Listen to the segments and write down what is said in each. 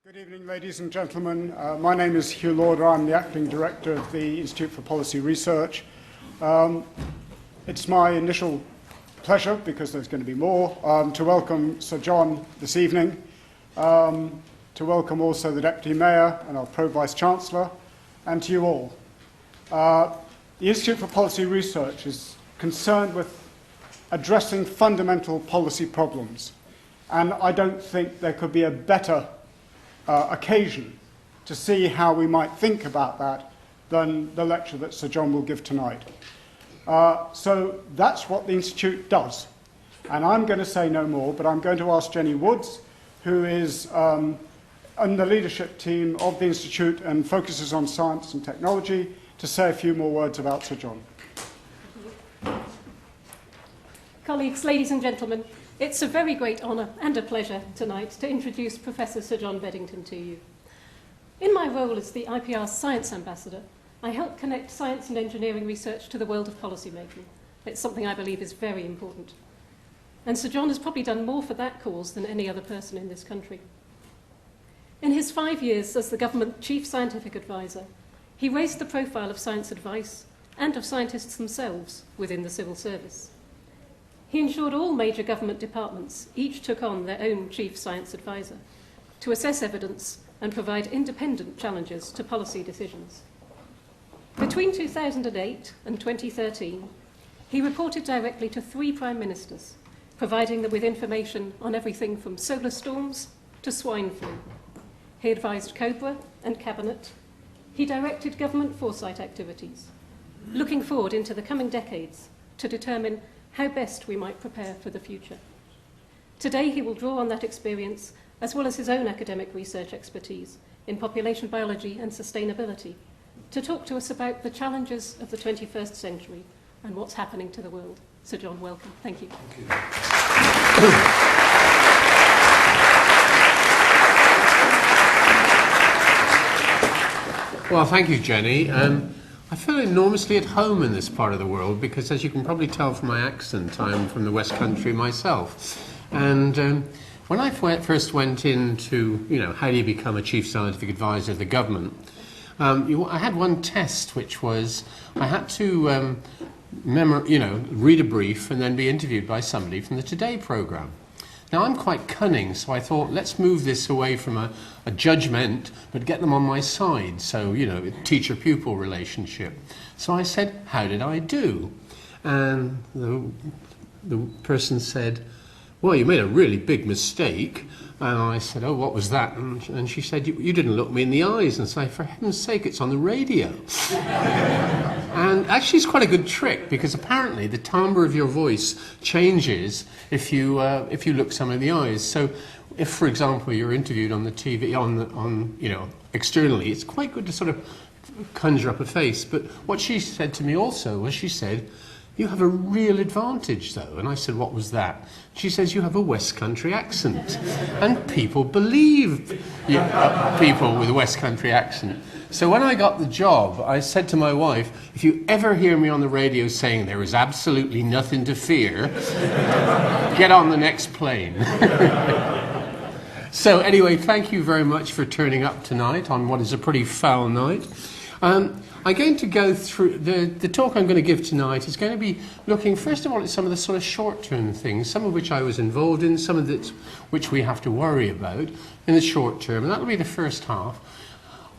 Good evening, ladies and gentlemen. My name is Hugh Lauder. I'm the Acting Director of the Institute for Policy Research. It's my initial pleasure, because there's going to be more, to welcome Sir John this evening, to welcome also the Deputy Mayor and our Pro-Vice-Chancellor, and to you all. The Institute for Policy Research is concerned with addressing fundamental policy problems, and I don't think there could be a better occasion to see how we might think about that than the lecture that Sir John will give tonight. So that's what the Institute does. And I'm going to say no more, but I'm going to ask Jenny Woods, who is on the leadership team of the Institute and focuses on science and technology, to say a few more words about Sir John. Colleagues, ladies and gentlemen, it's a very great honour and a pleasure tonight to introduce Professor Sir John Beddington to you. In my role as the IPR's Science Ambassador, I help connect science and engineering research to the world of policy making. It's something I believe is very important. And Sir John has probably done more for that cause than any other person in this country. In his 5 years as the government Chief Scientific Advisor, he raised the profile of science advice and of scientists themselves within the civil service. He ensured all major government departments each took on their own chief science advisor to assess evidence and provide independent challenges to policy decisions. Between 2008 and 2013, he reported directly to 3 prime ministers, providing them with information on everything from solar storms to swine flu. He advised COBRA and Cabinet. He directed government foresight activities, looking forward into the coming decades to determine how best we might prepare for the future. Today he will draw on that experience, as well as his own academic research expertise in population biology and sustainability, to talk to us about the challenges of the 21st century and what's happening to the world. Sir John, welcome. Thank you. Thank you. Well, thank you, Jenny. I feel enormously at home in this part of the world because, as you can probably tell from my accent, I'm from the West Country myself. And when I first went into, how do you become a chief scientific advisor of the government, I had one test, which was I had to read a brief and then be interviewed by somebody from the Today programme. Now, I'm quite cunning, so I thought, let's move this away from a judgment, but get them on my side, so, teacher-pupil relationship. So I said, how did I do? And the person said, well, you made a really big mistake. And I said, oh, what was that? And she said, you didn't look me in the eyes. And say, for heaven's sake, it's on the radio. And actually, it's quite a good trick, because apparently the timbre of your voice changes if you look someone in the eyes. So if, for example, you're interviewed on the TV, externally, it's quite good to sort of conjure up a face. But what she said to me also was, she said, you have a real advantage, though. And I said, what was that? She says, you have a West Country accent. And people believe people with a West Country accent. So when I got the job, I said to my wife, if you ever hear me on the radio saying there is absolutely nothing to fear, get on the next plane. So anyway, thank you very much for turning up tonight on what is a pretty foul night. I'm going to go through, the talk I'm going to give tonight is going to be looking, first of all, at some of the sort of short-term things, some of which I was involved in, some of which we have to worry about in the short term, and that will be the first half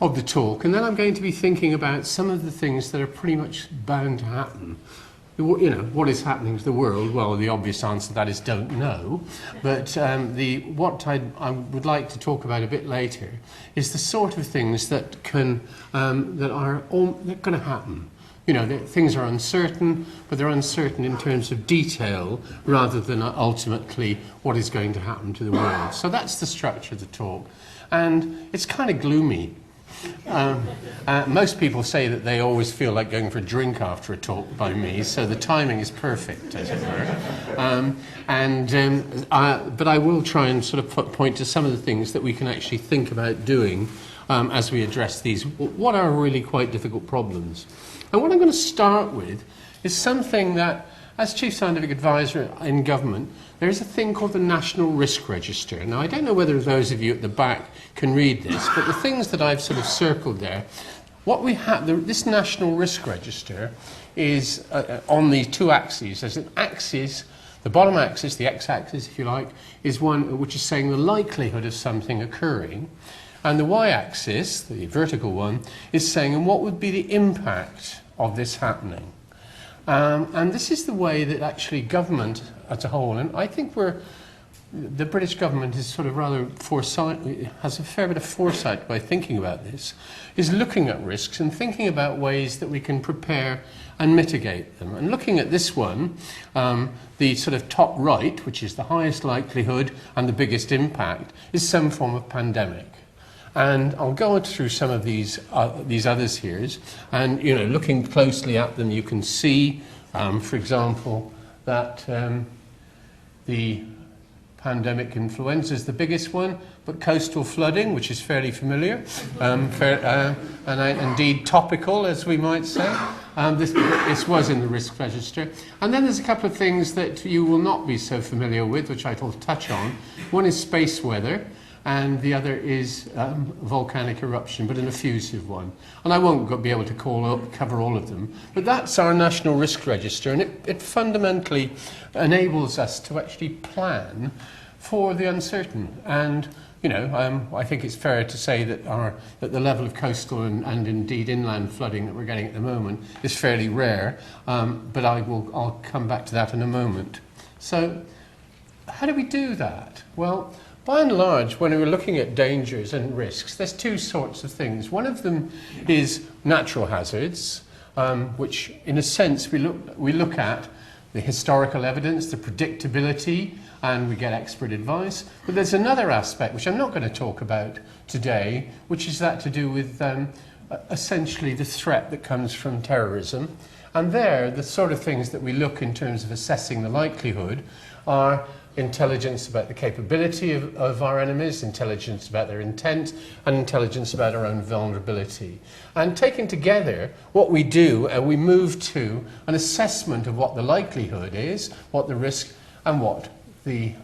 of the talk. And then I'm going to be thinking about some of the things that are pretty much bound to happen. What is happening to the world? Well, the obvious answer to that is don't know. But what I would like to talk about a bit later is the sort of things that are going to happen. Things are uncertain, but they're uncertain in terms of detail rather than ultimately what is going to happen to the world. So that's the structure of the talk. And it's kind of gloomy. Most people say that they always feel like going for a drink after a talk by me, so the timing is perfect, as it were. But I will try and sort of point to some of the things that we can actually think about doing as we address these, what are really quite difficult problems. And what I'm going to start with is something that as Chief Scientific Advisor in government, there is a thing called the National Risk Register. Now, I don't know whether those of you at the back can read this, but the things that I've sort of circled there, what we have, this National Risk Register is on these two axes. There's an axis, the bottom axis, the x-axis if you like, is one which is saying the likelihood of something occurring. And the y-axis, the vertical one, is saying what would be the impact of this happening. And this is the way that actually government as a whole, and I think the British government is sort of rather has a fair bit of foresight by thinking about this, is looking at risks and thinking about ways that we can prepare and mitigate them. And looking at this one, the sort of top right, which is the highest likelihood and the biggest impact, is some form of pandemic. And I'll go through some of these others here, and looking closely at them, you can see, for example, that the pandemic influenza is the biggest one, but coastal flooding, which is fairly familiar, and indeed topical, as we might say. This was in the risk register. And then there's a couple of things that you will not be so familiar with, which I'll touch on. One is space weather, and the other is volcanic eruption, but an effusive one. And I won't be able to cover all of them, but that's our National Risk Register, and it fundamentally enables us to actually plan for the uncertain. And I think it's fair to say that the level of coastal and indeed inland flooding that we're getting at the moment is fairly rare, but I'll come back to that in a moment. So how do we do that? Well, by and large, when we're looking at dangers and risks, there's two sorts of things. One of them is natural hazards, which in a sense we look at the historical evidence, the predictability, and we get expert advice. But there's another aspect, which I'm not going to talk about today, which is that to do with essentially the threat that comes from terrorism. And there, the sort of things that we look in terms of assessing the likelihood are intelligence about the capability of our enemies, intelligence about their intent, and intelligence about our own vulnerability. And taken together, what we do, we move to an assessment of what the likelihood is, what the risk, and what the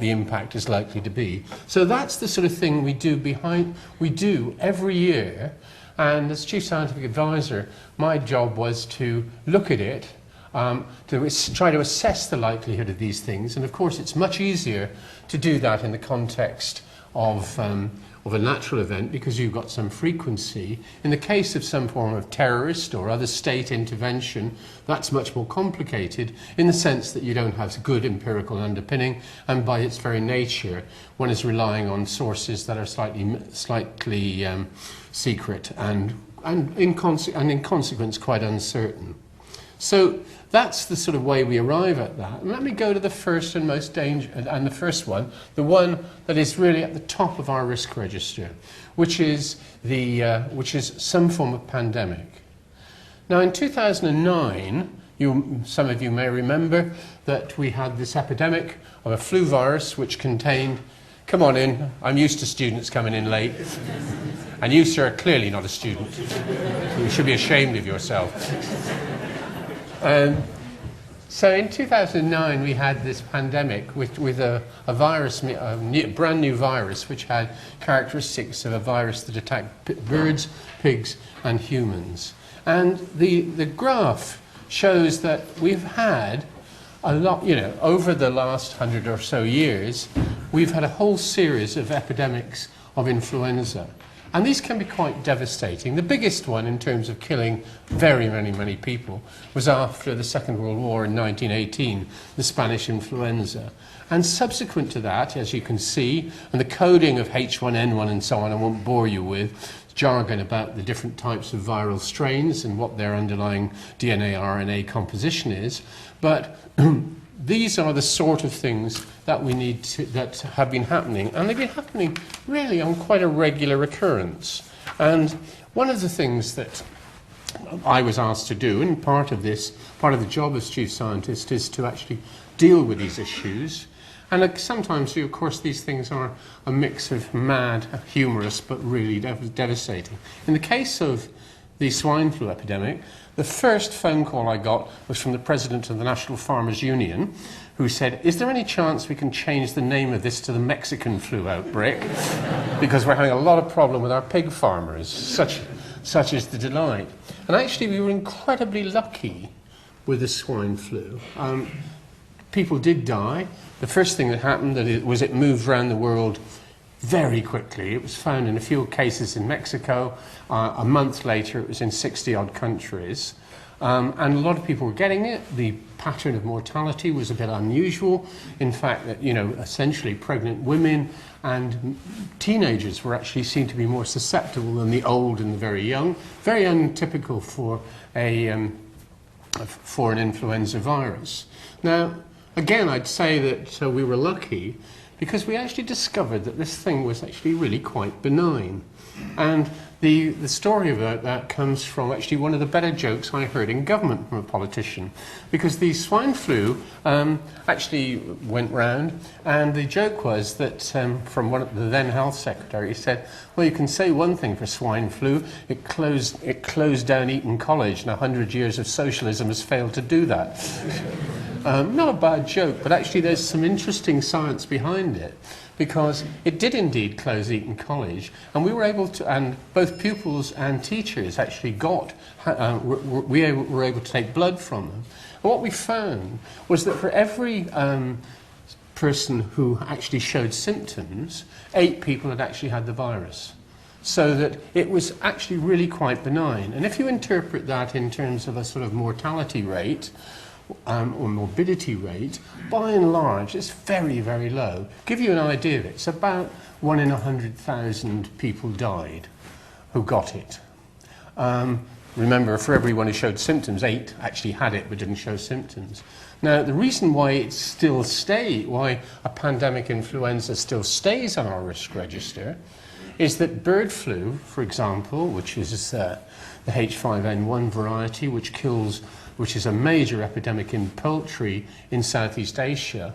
impact is likely to be. So that's the sort of thing we do every year. And as Chief Scientific Advisor, my job was to look at it, to try to assess the likelihood of these things. And of course, it's much easier to do that in the context of a natural event because you've got some frequency. In the case of some form of terrorist or other state intervention, that's much more complicated in the sense that you don't have good empirical underpinning, and by its very nature, one is relying on sources that are slightly secret and in consequence quite uncertain. So that's the sort of way we arrive at that. And let me go to the first and most dangerous, and the first one, the one that is really at the top of our risk register, which is some form of pandemic. Now, in 2009, some of you may remember that we had this epidemic of a flu virus which contained. Come on in. I'm used to students coming in late. And you, sir, are clearly not a student. You should be ashamed of yourself. So in 2009 we had this pandemic with a virus, a brand new virus, which had characteristics of a virus that attacked birds, pigs and humans. And the graph shows that we've had a lot, over the last 100 or so years, we've had a whole series of epidemics of influenza. And these can be quite devastating. The biggest one in terms of killing very many people was after the Second World War in 1918, the Spanish influenza. And subsequent to that, as you can see, and the coding of H1N1 and so on, I won't bore you with, jargon about the different types of viral strains and what their underlying DNA, RNA composition is. But these are the sort of things that we need that have been happening, and they've been happening really on quite a regular recurrence. And one of the things that I was asked to do, and part of the job as chief scientist, is to actually deal with these issues. And sometimes, of course, these things are a mix of mad, humorous, but really devastating. In the case of the swine flu epidemic, the first phone call I got was from the president of the National Farmers Union, who said, "Is there any chance we can change the name of this to the Mexican flu outbreak? Because we're having a lot of problem with our pig farmers." Such is the delight. And actually we were incredibly lucky with the swine flu. People did die. The first thing that happened was it moved around the world very quickly. It was found in a few cases in Mexico. A month later, it was in 60-odd countries. And a lot of people were getting it. The pattern of mortality was a bit unusual. In fact, that, essentially pregnant women and teenagers were actually seen to be more susceptible than the old and the very young. Very untypical for an influenza virus. Now, again, I'd say that we were lucky because we actually discovered that this thing was actually really quite benign. And the story about that comes from actually one of the better jokes I heard in government from a politician. Because the swine flu actually went round, and the joke was that from the then health secretary, he said, well, you can say one thing for swine flu, it closed down Eton College, and 100 years of socialism has failed to do that. Not a bad joke, but actually there's some interesting science behind it, because it did indeed close Eton College, and we were able to, and both pupils and teachers actually we were able to take blood from them. And what we found was that for every person who actually showed symptoms, 8 people had actually had the virus. So that it was actually really quite benign. And if you interpret that in terms of a sort of mortality rate, or morbidity rate, by and large, it's very, very low. Give you an idea of it, it's about 1 in 100,000 people died who got it. Remember, for everyone who showed symptoms, 8 actually had it but didn't show symptoms. Now, the reason why why a pandemic influenza still stays on our risk register is that bird flu, for example, which is the H5N1 variety, which is a major epidemic in poultry in Southeast Asia,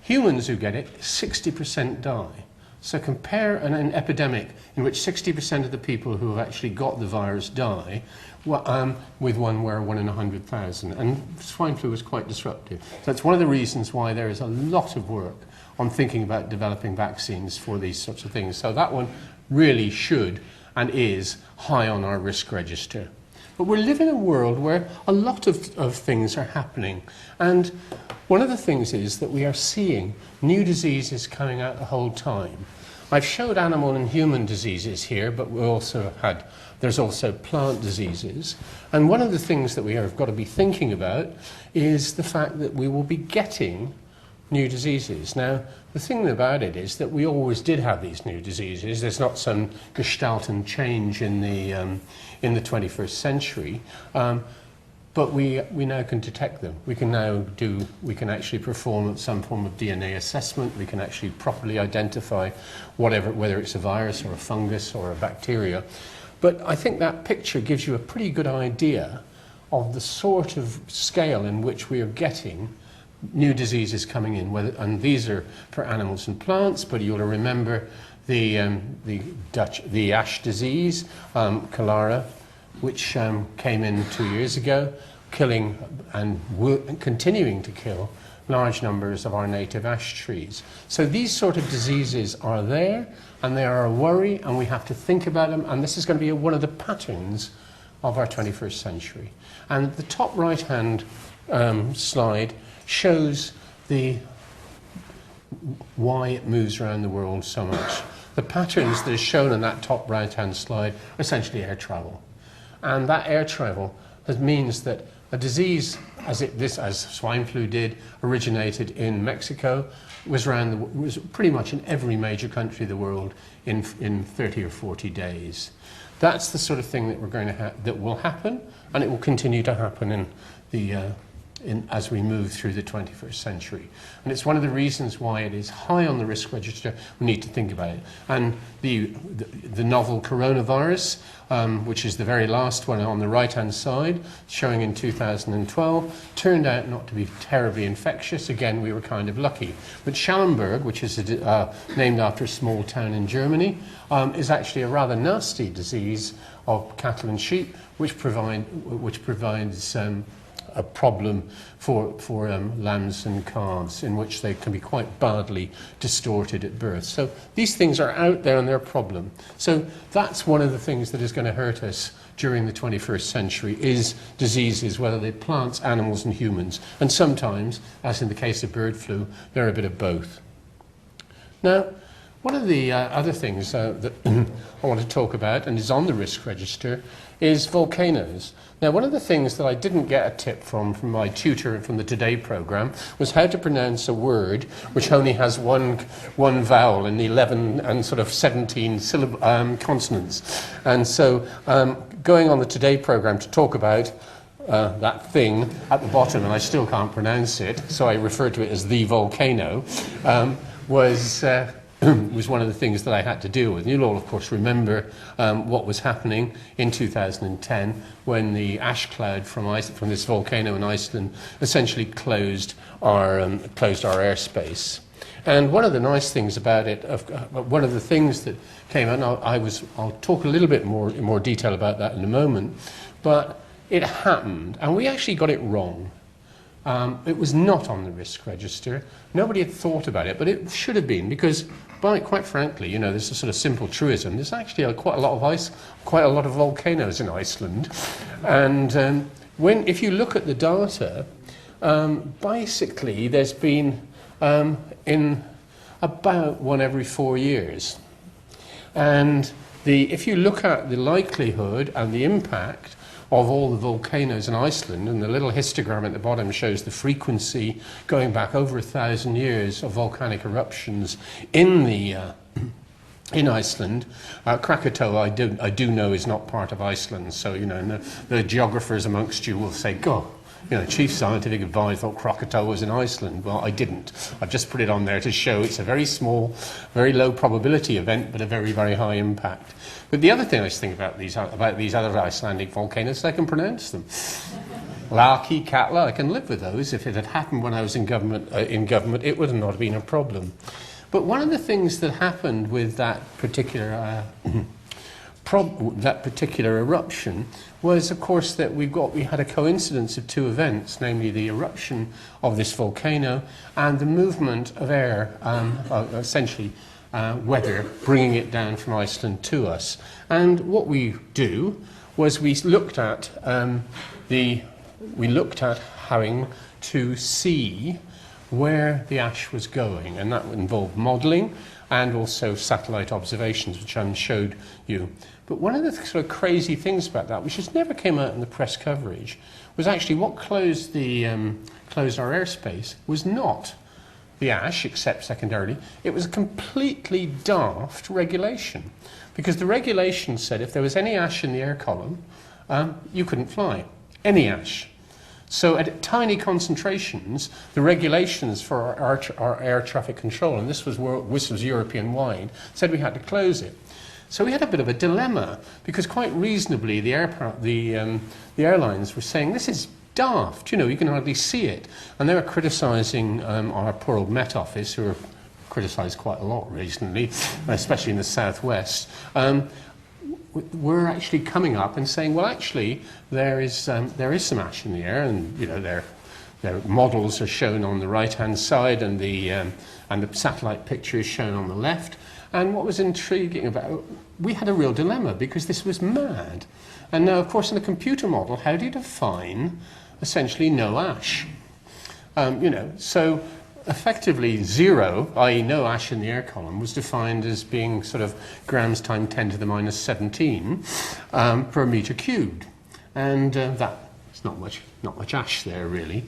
humans who get it, 60% die. So compare an epidemic in which 60% of the people who have actually got the virus die with one where 1 in 100,000. And swine flu was quite disruptive. So that's one of the reasons why there is a lot of work on thinking about developing vaccines for these sorts of things. So that one really should and is high on our risk register. But we're living in a world where a lot of things are happening. And one of the things is that we are seeing new diseases coming out the whole time. I've showed animal and human diseases here, but there's also plant diseases. And one of the things that we have got to be thinking about is the fact that we will be getting new diseases. Now, the thing about it is that we always did have these new diseases. There's not some gestalten change in the 21st century, but we now can detect them. We can actually perform some form of DNA assessment. We can actually properly identify whether it's a virus or a fungus or a bacteria. But I think that picture gives you a pretty good idea of the sort of scale in which we are getting new diseases coming in, and these are for animals and plants, but you'll remember the ash disease, cholera, which came in 2 years ago, killing and continuing to kill large numbers of our native ash trees. So these sort of diseases are there, and they are a worry, and we have to think about them, and this is going to be one of the patterns of our 21st century. And the top right-hand slide shows why it moves around the world so much. The patterns that are shown on that top right-hand slide are essentially air travel. And that air travel means that a disease, as swine flu did, originated in Mexico, was pretty much in every major country of the world in 30 or 40 days. That's the sort of thing that that will happen, and it will continue to happen in as we move through the 21st century. And it's one of the reasons why it is high on the risk register. We need to think about it. And the novel coronavirus, which is the very last one on the right-hand side, showing in 2012, turned out not to be terribly infectious. Again, we were kind of lucky. But Schallenberg, which is named after a small town in Germany, is actually a rather nasty disease of cattle and sheep, which provides a problem for lambs and calves, in which they can be quite badly distorted at birth. So these things are out there and they're a problem. So that's one of the things that is going to hurt us during the 21st century, is diseases, whether they're plants, animals and humans. And sometimes, as in the case of bird flu, they're a bit of both. Now, one of the other things that I want to talk about, and is on the risk register, is volcanoes. Now, one of the things that I didn't get a tip from my tutor from the Today programme was how to pronounce a word which only has one vowel in the 11 and sort of 17 consonants. And so going on the Today programme to talk about that thing at the bottom, and I still can't pronounce it, so I refer to it as the volcano, was one of the things that I had to deal with. You'll all, of course, remember what was happening in 2010 when the ash cloud from this volcano in Iceland essentially closed our airspace. And one of the nice things about it, one of the things that came out, I'll talk a little bit more in more detail about that in a moment, but it happened, and we actually got it wrong. It was not on the risk register. Nobody had thought about it, but it should have been, because, quite frankly, there's a sort of simple truism. There's actually quite a lot of volcanoes in Iceland, and if you look at the data, basically there's been in about one every 4 years, and if you look at the likelihood and the impact of all the volcanoes in Iceland, and the little histogram at the bottom shows the frequency going back over 1,000 years of volcanic eruptions in Iceland. Krakatoa, I do know, is not part of Iceland, so the geographers amongst you will say, "God, chief scientific advisor thought Krakatoa was in Iceland." Well, I didn't. I've just put it on there to show it's a very small, very low probability event, but a very, very high impact. But the other thing I was thinking about these other Icelandic volcanoes, I can pronounce them. Laki, Katla, I can live with those. If it had happened when I was in government, it would not have been a problem. But one of the things that happened with that particular eruption was, of course, that we had a coincidence of two events, namely the eruption of this volcano and the movement of air, essentially weather, bringing it down from Iceland to us. And what we do was we looked at having to see where the ash was going, and that involved modelling and also satellite observations, which I showed you. But one of the sort of crazy things about that, which just never came out in the press coverage, was actually what closed our airspace was not the ash, except secondarily. It was a completely daft regulation, because the regulation said if there was any ash in the air column, you couldn't fly. Any ash. So at tiny concentrations, the regulations for our air traffic control, and this was European-wide, said we had to close it. So we had a bit of a dilemma, because quite reasonably the airlines were saying, this is daft, you can hardly see it. And they were criticising our poor old Met Office, who were criticised quite a lot recently, especially in the southwest. We're actually coming up and saying, well, actually, there is some ash in the air, and their models are shown on the right-hand side, and the satellite picture is shown on the left. And what was intriguing about, we had a real dilemma, because this was mad. And now, of course, in the computer model, how do you define essentially no ash? So effectively zero, i.e. no ash in the air column, was defined as being sort of grams times 10 to the minus 17 per meter cubed. And that's not much ash there, really.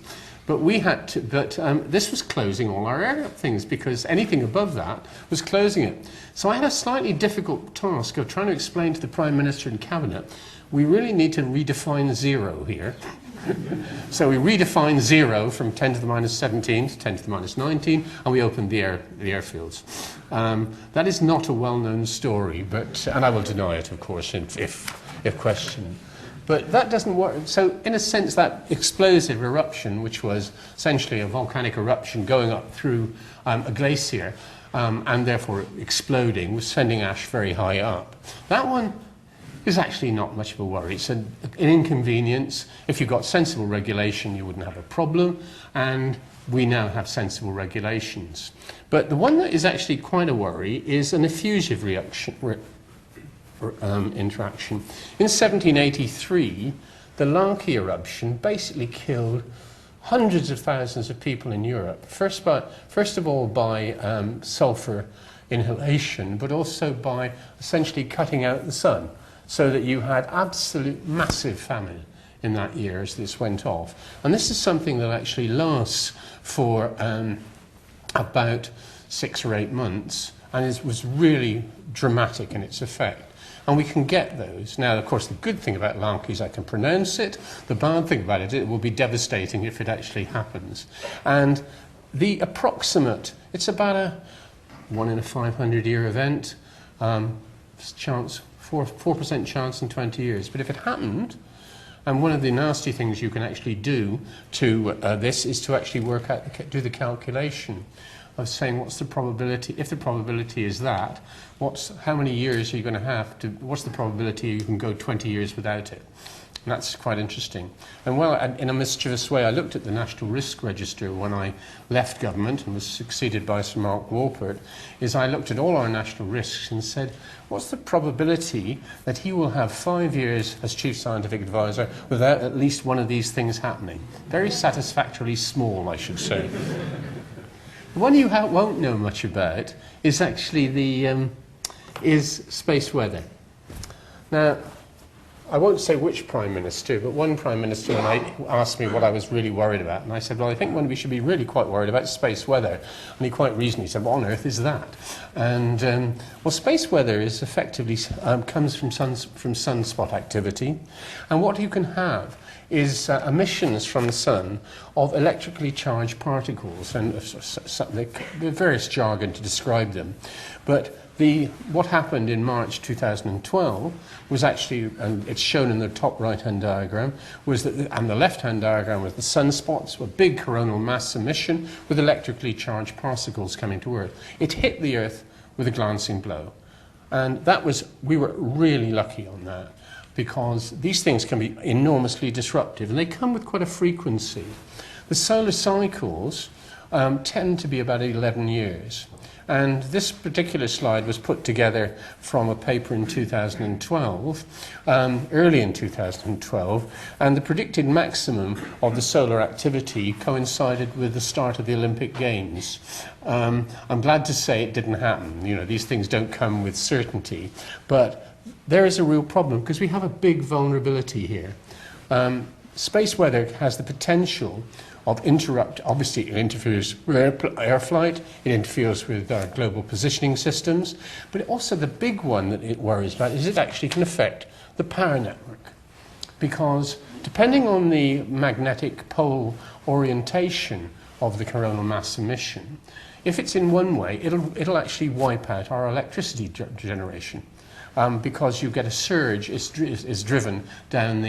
But we had to, this was closing all our air things because anything above that was closing it. So I had a slightly difficult task of trying to explain to the Prime Minister and Cabinet, we really need to redefine zero here. So we redefined zero from 10 to the minus 17 to 10 to the minus 19, and we opened the airfields. That is not a well-known story, and I will deny it, of course, if questioned. But that doesn't work. So in a sense, that explosive eruption, which was essentially a volcanic eruption going up through a glacier and therefore exploding, was sending ash very high up. That one is actually not much of a worry. It's an inconvenience. If you got sensible regulation, you wouldn't have a problem. And we now have sensible regulations. But the one that is actually quite a worry is an effusive interaction. In 1783, the Lanki eruption basically killed hundreds of thousands of people in Europe. First of all by sulfur inhalation, but also by essentially cutting out the sun, so that you had absolute massive famine in that year as this went off. And this is something that actually lasts for about 6 or 8 months, and was really dramatic in its effect. And we can get those. Now, of course, the good thing about Lanki is I can pronounce it. The bad thing about it, it will be devastating if it actually happens. And the approximate, it's about a 1 in a 500-year event, chance, 4% chance in 20 years. But if it happened, and one of the nasty things you can actually do to this is to actually work out, do the calculation of saying what's the probability, if the probability is that, how many years are you going to have to, what's the probability you can go 20 years without it? And that's quite interesting. And well, in a mischievous way, I looked at the National Risk Register when I left government and was succeeded by Sir Mark Walpert, is I looked at all our national risks and said, what's the probability that he will have 5 years as Chief Scientific Advisor without at least one of these things happening? Very satisfactorily small, I should say. The one you won't know much about is actually is space weather. Now, I won't say which Prime Minister, but one Prime Minister asked me what I was really worried about. And I said, well, I think one we should be really quite worried about is space weather. And he quite reasonably said, what on earth is that? And, well, space weather is effectively, comes from sunspot activity. And what you can have is emissions from the sun of electrically charged particles, and the various jargon to describe them. But what happened in March 2012 was actually, and it's shown in the top right-hand diagram, was that, and the left-hand diagram was the sunspots, a big coronal mass emission with electrically charged particles coming to Earth. It hit the Earth with a glancing blow. And we were really lucky on that, because these things can be enormously disruptive, and they come with quite a frequency. The solar cycles tend to be about 11 years. And this particular slide was put together from a paper in 2012, early in 2012, and the predicted maximum of the solar activity coincided with the start of the Olympic Games. I'm glad to say it didn't happen. You know, these things don't come with certainty, but there is a real problem because we have a big vulnerability here. Space weather has the potential of obviously it interferes with air flight, it interferes with our global positioning systems, but also the big one that it worries about is it actually can affect the power network. Because depending on the magnetic pole orientation of the coronal mass emission, if it's in one way, it'll actually wipe out our electricity generation. Because you get a surge is driven down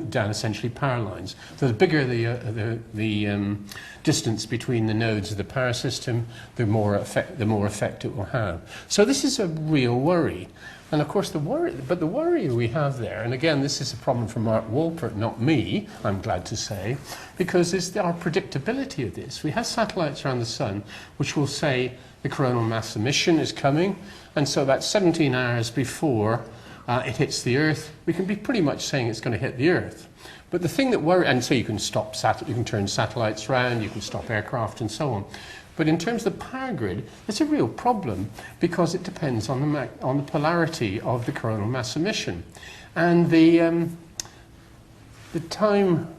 down essentially power lines. So the bigger the distance between the nodes of the power system, the more effect it will have. So this is a real worry. And of course the worry we have there, and again this is a problem for Mark Walpert, not me, I'm glad to say, because it's our predictability of this. We have satellites around the sun which will say the coronal mass emission is coming, and so about 17 hours before it hits the Earth, we can be pretty much saying it's going to hit the Earth. But the thing that and so you can you can turn satellites around, you can stop aircraft and so on. But in terms of the power grid, it's a real problem because it depends on the polarity of the coronal mass emission. And the time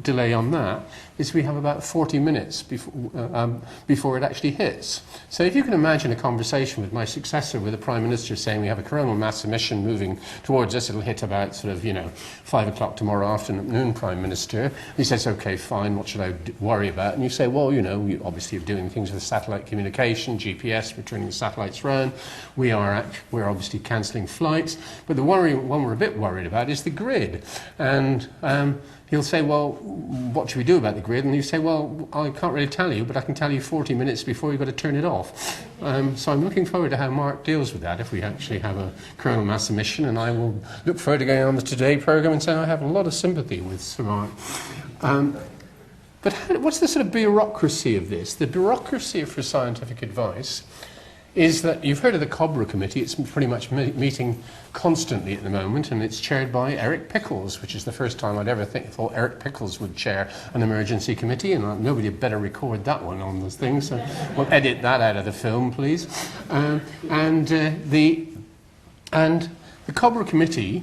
delay on that is we have about 40 minutes before it actually hits. So if you can imagine a conversation with my successor, with the Prime Minister, saying we have a coronal mass emission moving towards us, it'll hit about 5 o'clock tomorrow afternoon, Prime Minister. And he says, okay, fine, what should I worry about? And you say, well, you obviously are doing things with satellite communication, GPS, we're turning the satellites round, we're obviously cancelling flights, but the one we're a bit worried about is the grid. And he'll say, well, what should we do about the grid? And you say, well, I can't really tell you, but I can tell you 40 minutes before you've got to turn it off. So I'm looking forward to how Mark deals with that if we actually have a coronal mass emission, and I will look forward to going on the Today programme and say I have a lot of sympathy with Sir Mark. But what's the sort of bureaucracy of this? The bureaucracy for scientific advice is that you've heard of the Cobra Committee. It's pretty much meeting constantly at the moment, and it's chaired by Eric Pickles, which is the first time I'd ever thought Eric Pickles would chair an emergency committee, and nobody had better record that one on this thing, so we'll edit that out of the film, please. And the Cobra Committee,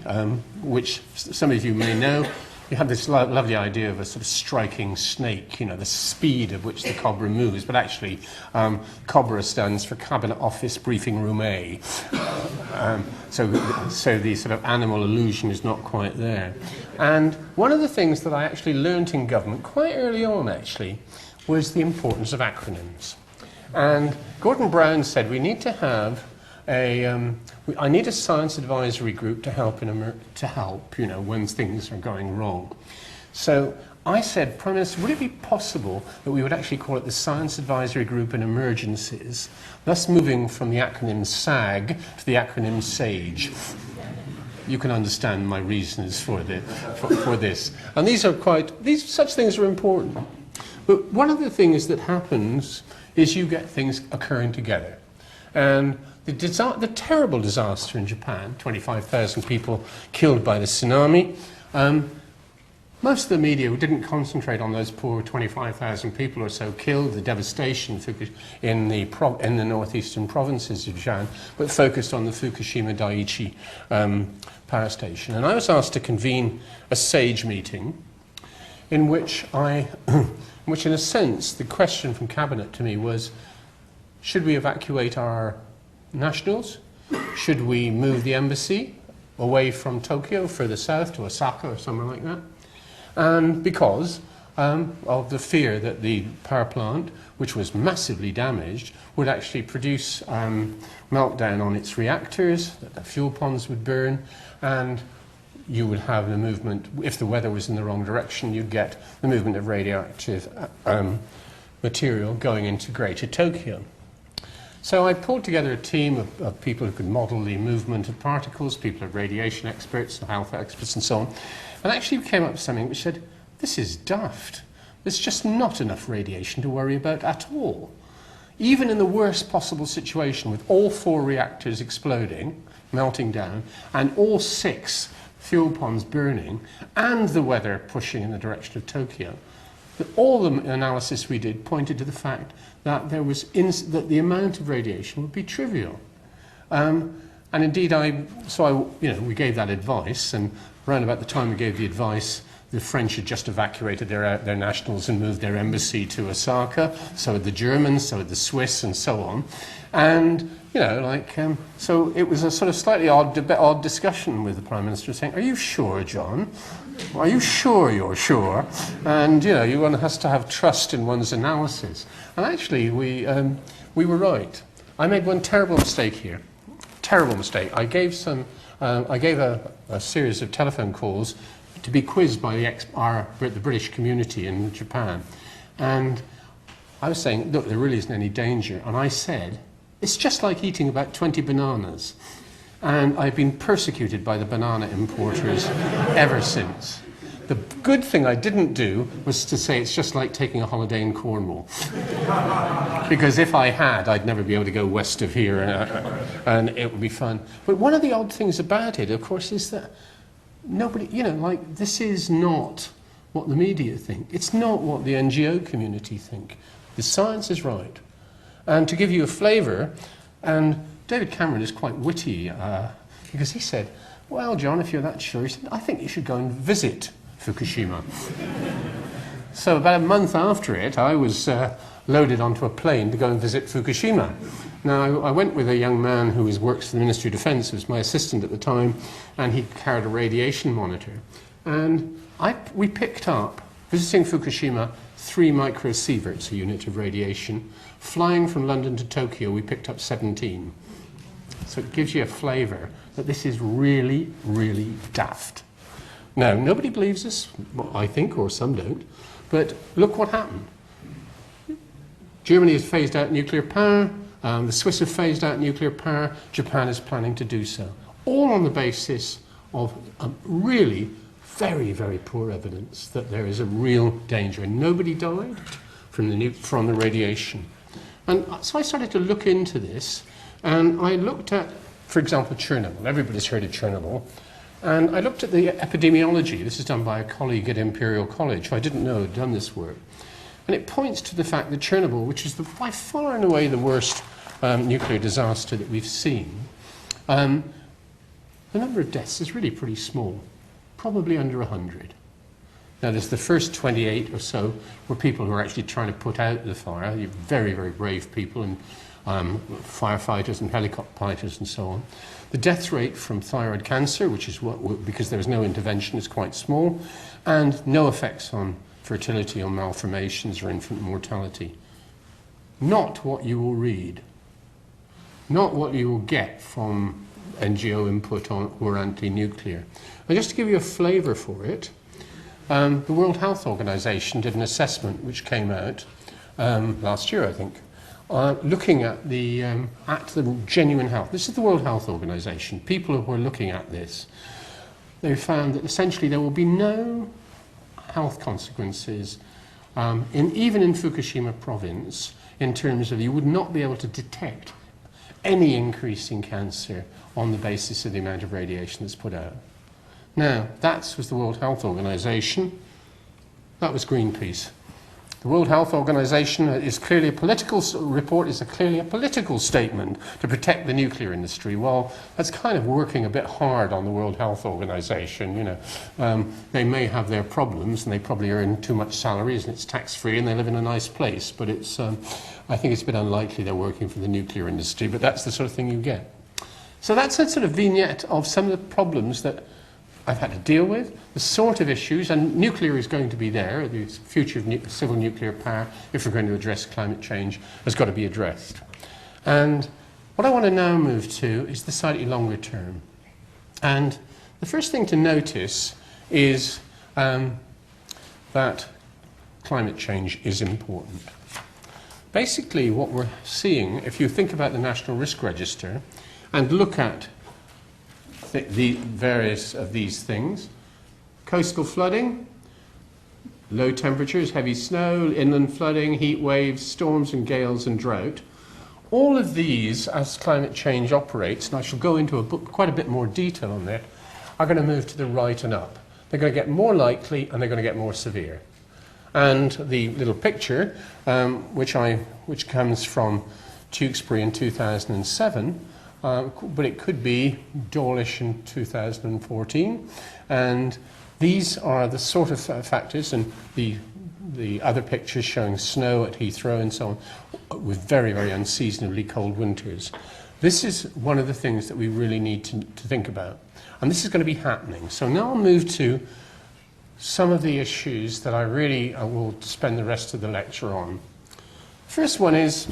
which some of you may know, you have this lovely idea of a sort of striking snake, the speed at which the cobra moves, but actually COBRA stands for Cabinet Office Briefing Room A. So the sort of animal illusion is not quite there. And one of the things that I actually learnt in government quite early on, actually, was the importance of acronyms. And Gordon Brown said we need to have I need a science advisory group to help when things are going wrong. So I said, Prime Minister, would it be possible that we would actually call it the Science Advisory Group in Emergencies, thus moving from the acronym SAG to the acronym SAGE? You can understand my reasons for this. And such things are important. But one of the things that happens is you get things occurring together. And the terrible disaster in Japan, 25,000 people killed by the tsunami, most of the media didn't concentrate on those poor 25,000 people or so killed, the devastation in the northeastern provinces of Japan, but focused on the Fukushima Daiichi power station. And I was asked to convene a SAGE meeting in which in a sense, the question from Cabinet to me was, should we evacuate our nationals? Should we move the embassy away from Tokyo, further south to Osaka or somewhere like that? And because of the fear that the power plant, which was massively damaged, would actually produce meltdown on its reactors, that the fuel ponds would burn, and you would have the movement, if the weather was in the wrong direction, you'd get the movement of radioactive material going into Greater Tokyo. So I pulled together a team of people who could model the movement of particles, people are radiation experts, health experts and so on, and actually came up with something which said, this is daft. There's just not enough radiation to worry about at all. Even in the worst possible situation with all 4 reactors exploding, melting down, and all 6 fuel ponds burning, and the weather pushing in the direction of Tokyo, all the analysis we did pointed to the fact that that the amount of radiation would be trivial. And indeed, we gave that advice, and around about the time we gave the advice, the French had just evacuated their nationals and moved their embassy to Osaka. So had the Germans, so had the Swiss, and so on. And so it was a sort of slightly odd discussion with the Prime Minister, saying, "Are you sure, John? Are you sure you're sure?" And one has to have trust in one's analysis. And actually, we were right. I made one terrible mistake here. Terrible mistake. I gave a series of telephone calls to be quizzed by the British community in Japan, and I was saying, look, there really isn't any danger. And I said, it's just like eating about 20 bananas. And I've been persecuted by the banana importers ever since. The good thing I didn't do was to say it's just like taking a holiday in Cornwall. Because if I had, I'd never be able to go west of here, and it would be fun. But one of the odd things about it, of course, is that nobody, this is not what the media think. It's not what the NGO community think. The science is right. And to give you a flavour, and David Cameron is quite witty, because he said, well, John, if you're that sure, he said, I think you should go and visit Fukushima. So about a month after it, I was loaded onto a plane to go and visit Fukushima. Now, I went with a young man who works for the Ministry of Defence, who was my assistant at the time, and he carried a radiation monitor. And we picked up, visiting Fukushima, 3 microsieverts, a unit of radiation. Flying from London to Tokyo, we picked up 17. So it gives you a flavour that this is really, really daft. Now, nobody believes us, well, I think, or some don't, but look what happened. Germany has phased out nuclear power, the Swiss have phased out nuclear power, Japan is planning to do so. All on the basis of really very, very poor evidence that there is a real danger. And nobody died from the radiation. And so I started to look into this, and I looked at, for example, Chernobyl. Everybody's heard of Chernobyl. And I looked at the epidemiology. This is done by a colleague at Imperial College, who I didn't know had done this work. And it points to the fact that Chernobyl, which is by far and away the worst nuclear disaster that we've seen, the number of deaths is really pretty small, probably under 100. Now, there's the first 28 or so were people who are actually trying to put out the fire. You're very, very brave people, and firefighters and helicopter pilots and so on. The death rate from thyroid cancer, which is because there was no intervention, is quite small, and no effects on fertility or malformations or infant mortality. Not what you will read. Not what you will get from NGO input on or anti-nuclear. And just to give you a flavour for it, the World Health Organization did an assessment which came out last year, I think, looking at the genuine health. This is the World Health Organization. People who were looking at this, they found that essentially there will be no health consequences, even in Fukushima province, in terms of you would not be able to detect any increase in cancer on the basis of the amount of radiation that's put out. Now, that was the World Health Organization. That was Greenpeace. The World Health Organization is clearly a political report, is clearly a political statement to protect the nuclear industry. Well, that's kind of working a bit hard on the World Health Organization. You know, they may have their problems, and they probably earn too much salaries, and it's tax-free, and they live in a nice place. But it's, I think it's a bit unlikely they're working for the nuclear industry. But that's the sort of thing you get. So that's a sort of vignette of some of the problems that I've had to deal with, the sort of issues, and nuclear is going to be there. The future of civil nuclear power, if we're going to address climate change, has got to be addressed. And what I want to now move to is the slightly longer term. And the first thing to notice is that climate change is important. Basically, what we're seeing, if you think about the National Risk Register and look at the various of these things: coastal flooding, low temperatures, heavy snow, inland flooding, heat waves, storms and gales and drought. All of these, as climate change operates, and I shall go into quite a bit more detail on that, are going to move to the right and up. They're going to get more likely and they're going to get more severe. And the little picture, which comes from Tewkesbury in 2007, but it could be Dawlish in 2014, and these are the sort of factors, and the other pictures showing snow at Heathrow and so on, with very, very unseasonably cold winters. This is one of the things that we really need to think about, and this is going to be happening. So now I'll move to some of the issues that I will spend the rest of the lecture on. First one is,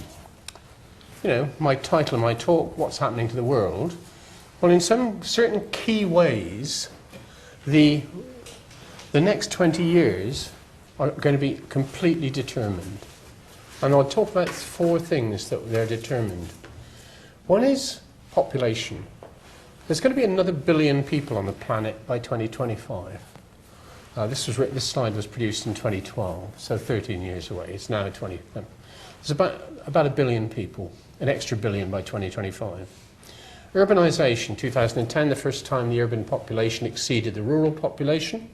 you know, my title of my talk, What's Happening to the World? Well, in some certain key ways, the next 20 years are going to be completely determined. And I'll talk about 4 things that they're determined. One is population. There's going to be another billion people on the planet by 2025. This slide was produced in 2012, so 13 years away. It's now 20. There's about a billion people, an extra billion by 2025. Urbanisation, 2010, the first time the urban population exceeded the rural population.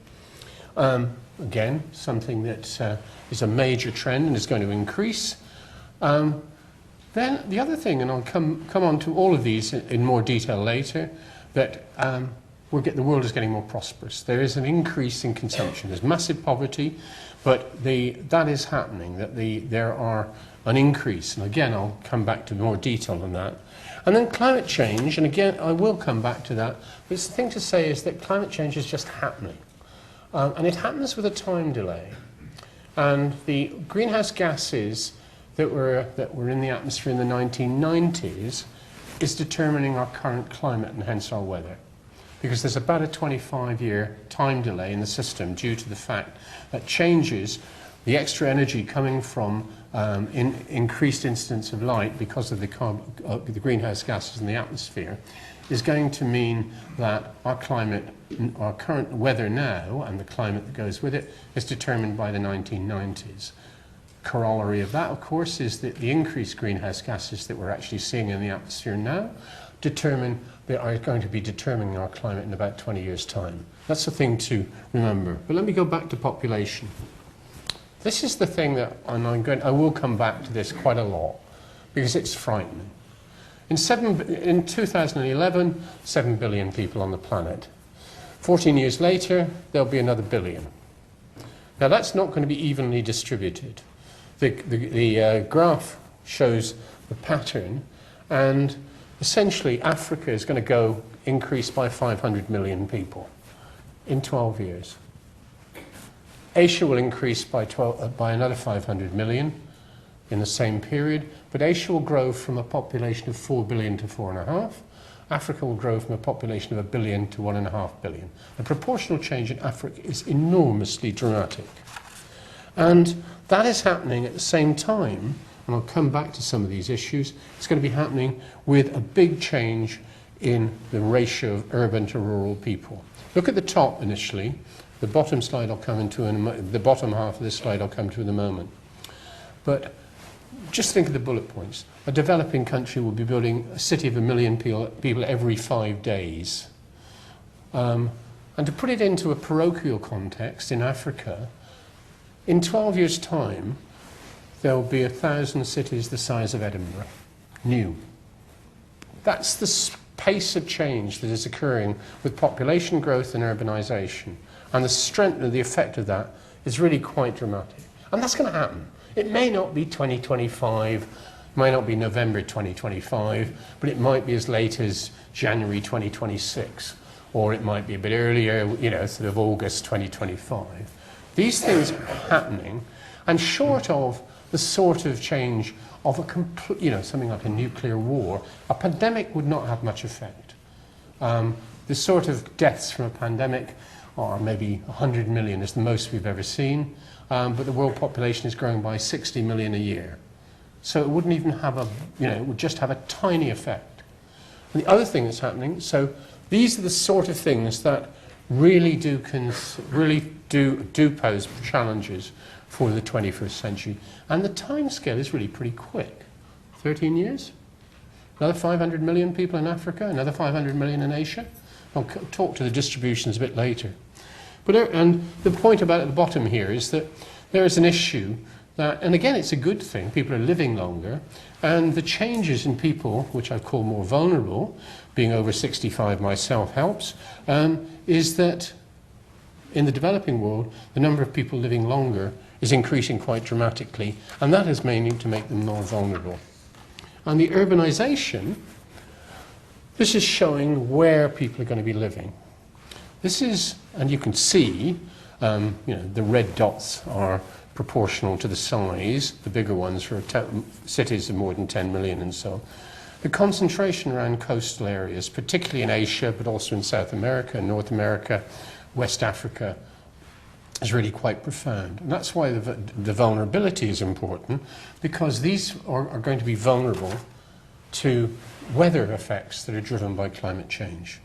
Again, something that is a major trend and is going to increase. Then the other thing, and I'll come on to all of these in more detail later, that the world is getting more prosperous. There is an increase in consumption. There's massive poverty, but that is happening, there are an increase. And again, I'll come back to more detail on that. And then climate change, and again, I will come back to that. But the thing to say is that climate change is just happening. And it happens with a time delay. And the greenhouse gases that were in the atmosphere in the 1990s is determining our current climate and hence our weather. Because there's about a 25-year time delay in the system due to the fact that changes, the extra energy coming from increased incidence of light because of the greenhouse gases in the atmosphere, is going to mean that our climate, our current weather now, and the climate that goes with it, is determined by the 1990s. Corollary of that, of course, is that the increased greenhouse gases that we're actually seeing in the atmosphere now are going to be determining our climate in about 20 years' time. That's the thing to remember. But let me go back to population. This is the thing that, and I will come back to this quite a lot, because it's frightening. In 2011, 7 billion people on the planet. 14 years later, there'll be another billion. Now, that's not going to be evenly distributed. The graph shows the pattern, and essentially Africa is going to increase by 500 million people in 12 years. Asia will increase by another 500 million in the same period, but Asia will grow from a population of 4 billion to 4.5. Africa will grow from a population of 1 billion to 1.5 billion. The proportional change in Africa is enormously dramatic. And that is happening at the same time, and I'll come back to some of these issues, it's going to be happening with a big change in the ratio of urban to rural people. Look at the top initially. The bottom slide I'll come into the bottom half of this slide I'll come to in a moment. But just think of the bullet points. A developing country will be building a city of 1 million people every 5 days. And to put it into a parochial context, in Africa, in 12 years' time, there will be 1,000 cities the size of Edinburgh, new. That's the pace of change that is occurring with population growth and urbanisation. And the strength and the effect of that is really quite dramatic. And that's going to happen. It may not be 2025, it might not be November 2025, but it might be as late as January 2026, or it might be a bit earlier, sort of August 2025. These things are happening, and short of the sort of change of something like a nuclear war, a pandemic would not have much effect. The sort of deaths from a pandemic are maybe 100 million is the most we've ever seen, but the world population is growing by 60 million a year. So it wouldn't even have it would just have a tiny effect. And the other thing that's happening, so these are the sort of things that really do pose challenges for the 21st century. And the timescale is really pretty quick. 13 years? Another 500 million people in Africa, another 500 million in Asia. I'll talk to the distributions a bit later. And the point about at the bottom here is that there is an issue that, and again, it's a good thing, people are living longer, and the changes in people, which I call more vulnerable, being over 65 myself helps, is that in the developing world, the number of people living longer is increasing quite dramatically, and that is mainly to make them more vulnerable. And the urbanisation, this is showing where people are going to be living. This is, and you can see, the red dots are proportional to the size, the bigger ones for cities of more than 10 million and so on. The concentration around coastal areas, particularly in Asia, but also in South America, North America, West Africa, is really quite profound. And that's why the vulnerability is important, because these are going to be vulnerable to weather effects that are driven by climate change.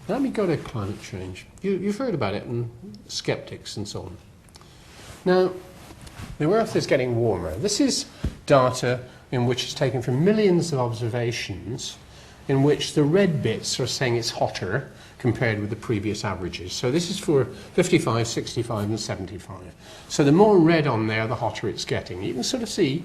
Let me go to climate change. You've heard about it, and skeptics and so on. Now, the Earth is getting warmer. This is data in which is taken from millions of observations in which the red bits are saying it's hotter compared with the previous averages. So this is for 55, 65 and 75. So the more red on there, the hotter it's getting. You can sort of see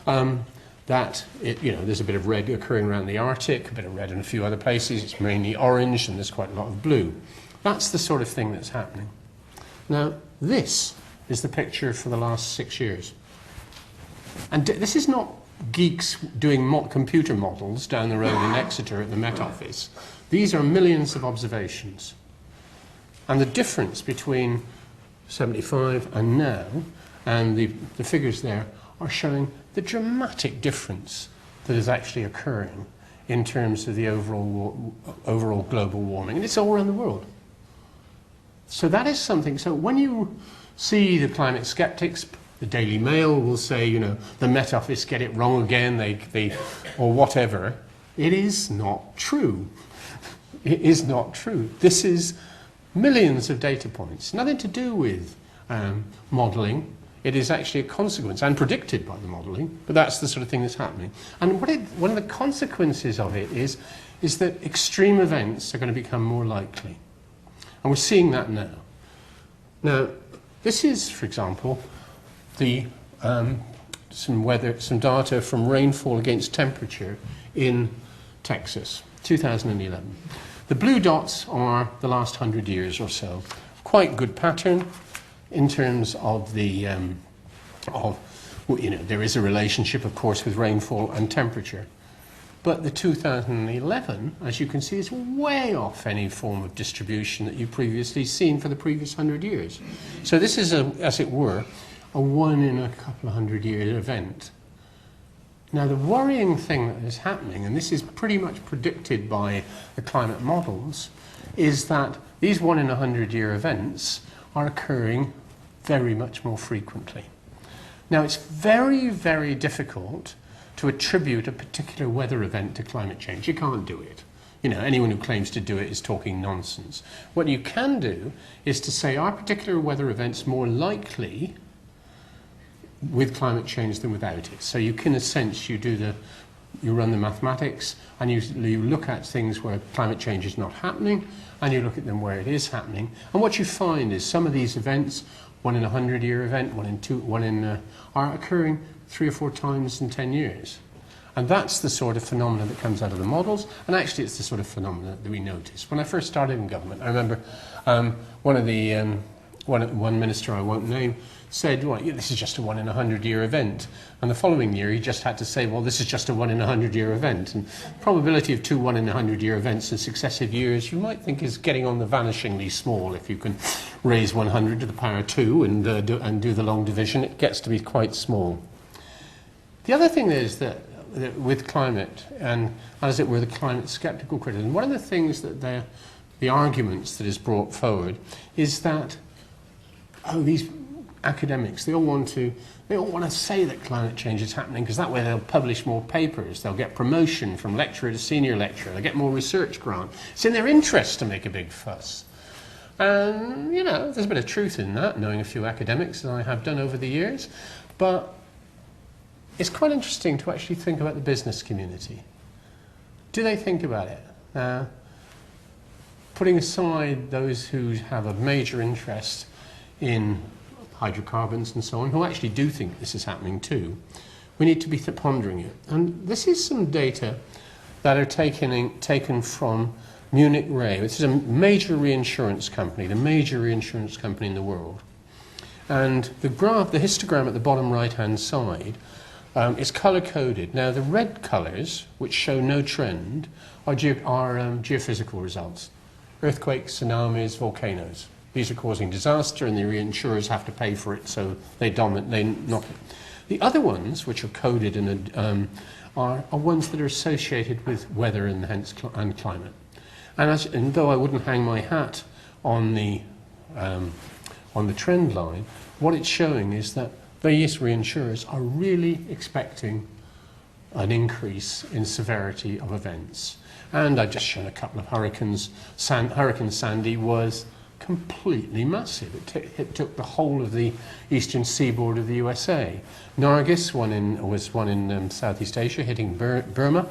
that there's a bit of red occurring around the Arctic, a bit of red in a few other places. It's mainly orange, and there's quite a lot of blue. That's the sort of thing that's happening. Now, this is the picture for the last 6 years. And this is not geeks doing computer models down the road in Exeter at the Met Office. These are millions of observations. And the difference between 75 and now, and the figures there, are showing the dramatic difference that is actually occurring in terms of the overall global warming. And it's all around the world. So that is something. So when you see the climate skeptics, the Daily Mail will say, you know, the Met Office get it wrong again, they or whatever. It is not true. It is not true. This is millions of data points, nothing to do with modelling. It is actually a consequence, and predicted by the modelling, but that's the sort of thing that's happening. And one of the consequences of it is that extreme events are going to become more likely. And we're seeing that now. Now, this is, for example, some data from rainfall against temperature in Texas, 2011. The blue dots are the last 100 years or so. Quite good pattern in terms of there is a relationship, of course, with rainfall and temperature. But the 2011, as you can see, is way off any form of distribution that you've previously seen for the previous 100 years. So this is, as it were, a 1 in a couple of 100-year event. Now, the worrying thing that is happening, and this is pretty much predicted by the climate models, is that these 1 in a 100-year events are occurring very much more frequently. Now, it's very, very difficult to attribute a particular weather event to climate change. You can't do it. You know, anyone who claims to do it is talking nonsense. What you can do is to say, are particular weather events more likely with climate change than without it? So you can, in a sense, you run the mathematics, and you look at things where climate change is not happening, and you look at them where it is happening. And what you find is some of these events, 1 in a 100-year event, are occurring 3 or 4 times in 10 years. And that's the sort of phenomena that comes out of the models, and actually it's the sort of phenomena that we notice. When I first started in government, I remember one minister I won't name said, well, yeah, this is just a 1 in a 100-year event. And the following year he just had to say, well, this is just a 1 in a 100-year event. And the probability of 2 1 in a 100-year events in successive years, you might think is getting on the vanishingly small. If you can raise 100 to the power 2 and do the long division, it gets to be quite small. The other thing is that with climate, and as it were, the climate skeptical criticism, one of the things that the arguments that is brought forward is that, these academics, they all want to say that climate change is happening because that way they'll publish more papers, they'll get promotion from lecturer to senior lecturer, they'll get more research grant. It's in their interest to make a big fuss. And, you know, there's a bit of truth in that, knowing a few academics that I have done over the years, but it's quite interesting to actually think about the business community. Do they think about it? Putting aside those who have a major interest in hydrocarbons and so on, who actually do think this is happening too, we need to be pondering it. And this is some data that are taken from Munich Re, which is a major reinsurance company, the major reinsurance company in the world. And the histogram at the bottom right-hand side is colour-coded. Now, the red colours, which show no trend, are geophysical results. Earthquakes, tsunamis, volcanoes. These are causing disaster, and the reinsurers have to pay for it, so they knock it. The other ones, which are coded are ones that are associated with weather and hence climate. And though I wouldn't hang my hat on the trend line, what it's showing is that various reinsurers are really expecting an increase in severity of events. And I've just shown a couple of hurricanes. Hurricane Sandy was completely massive. It took the whole of the eastern seaboard of the USA. Nargis was one in Southeast Asia, hitting Burma.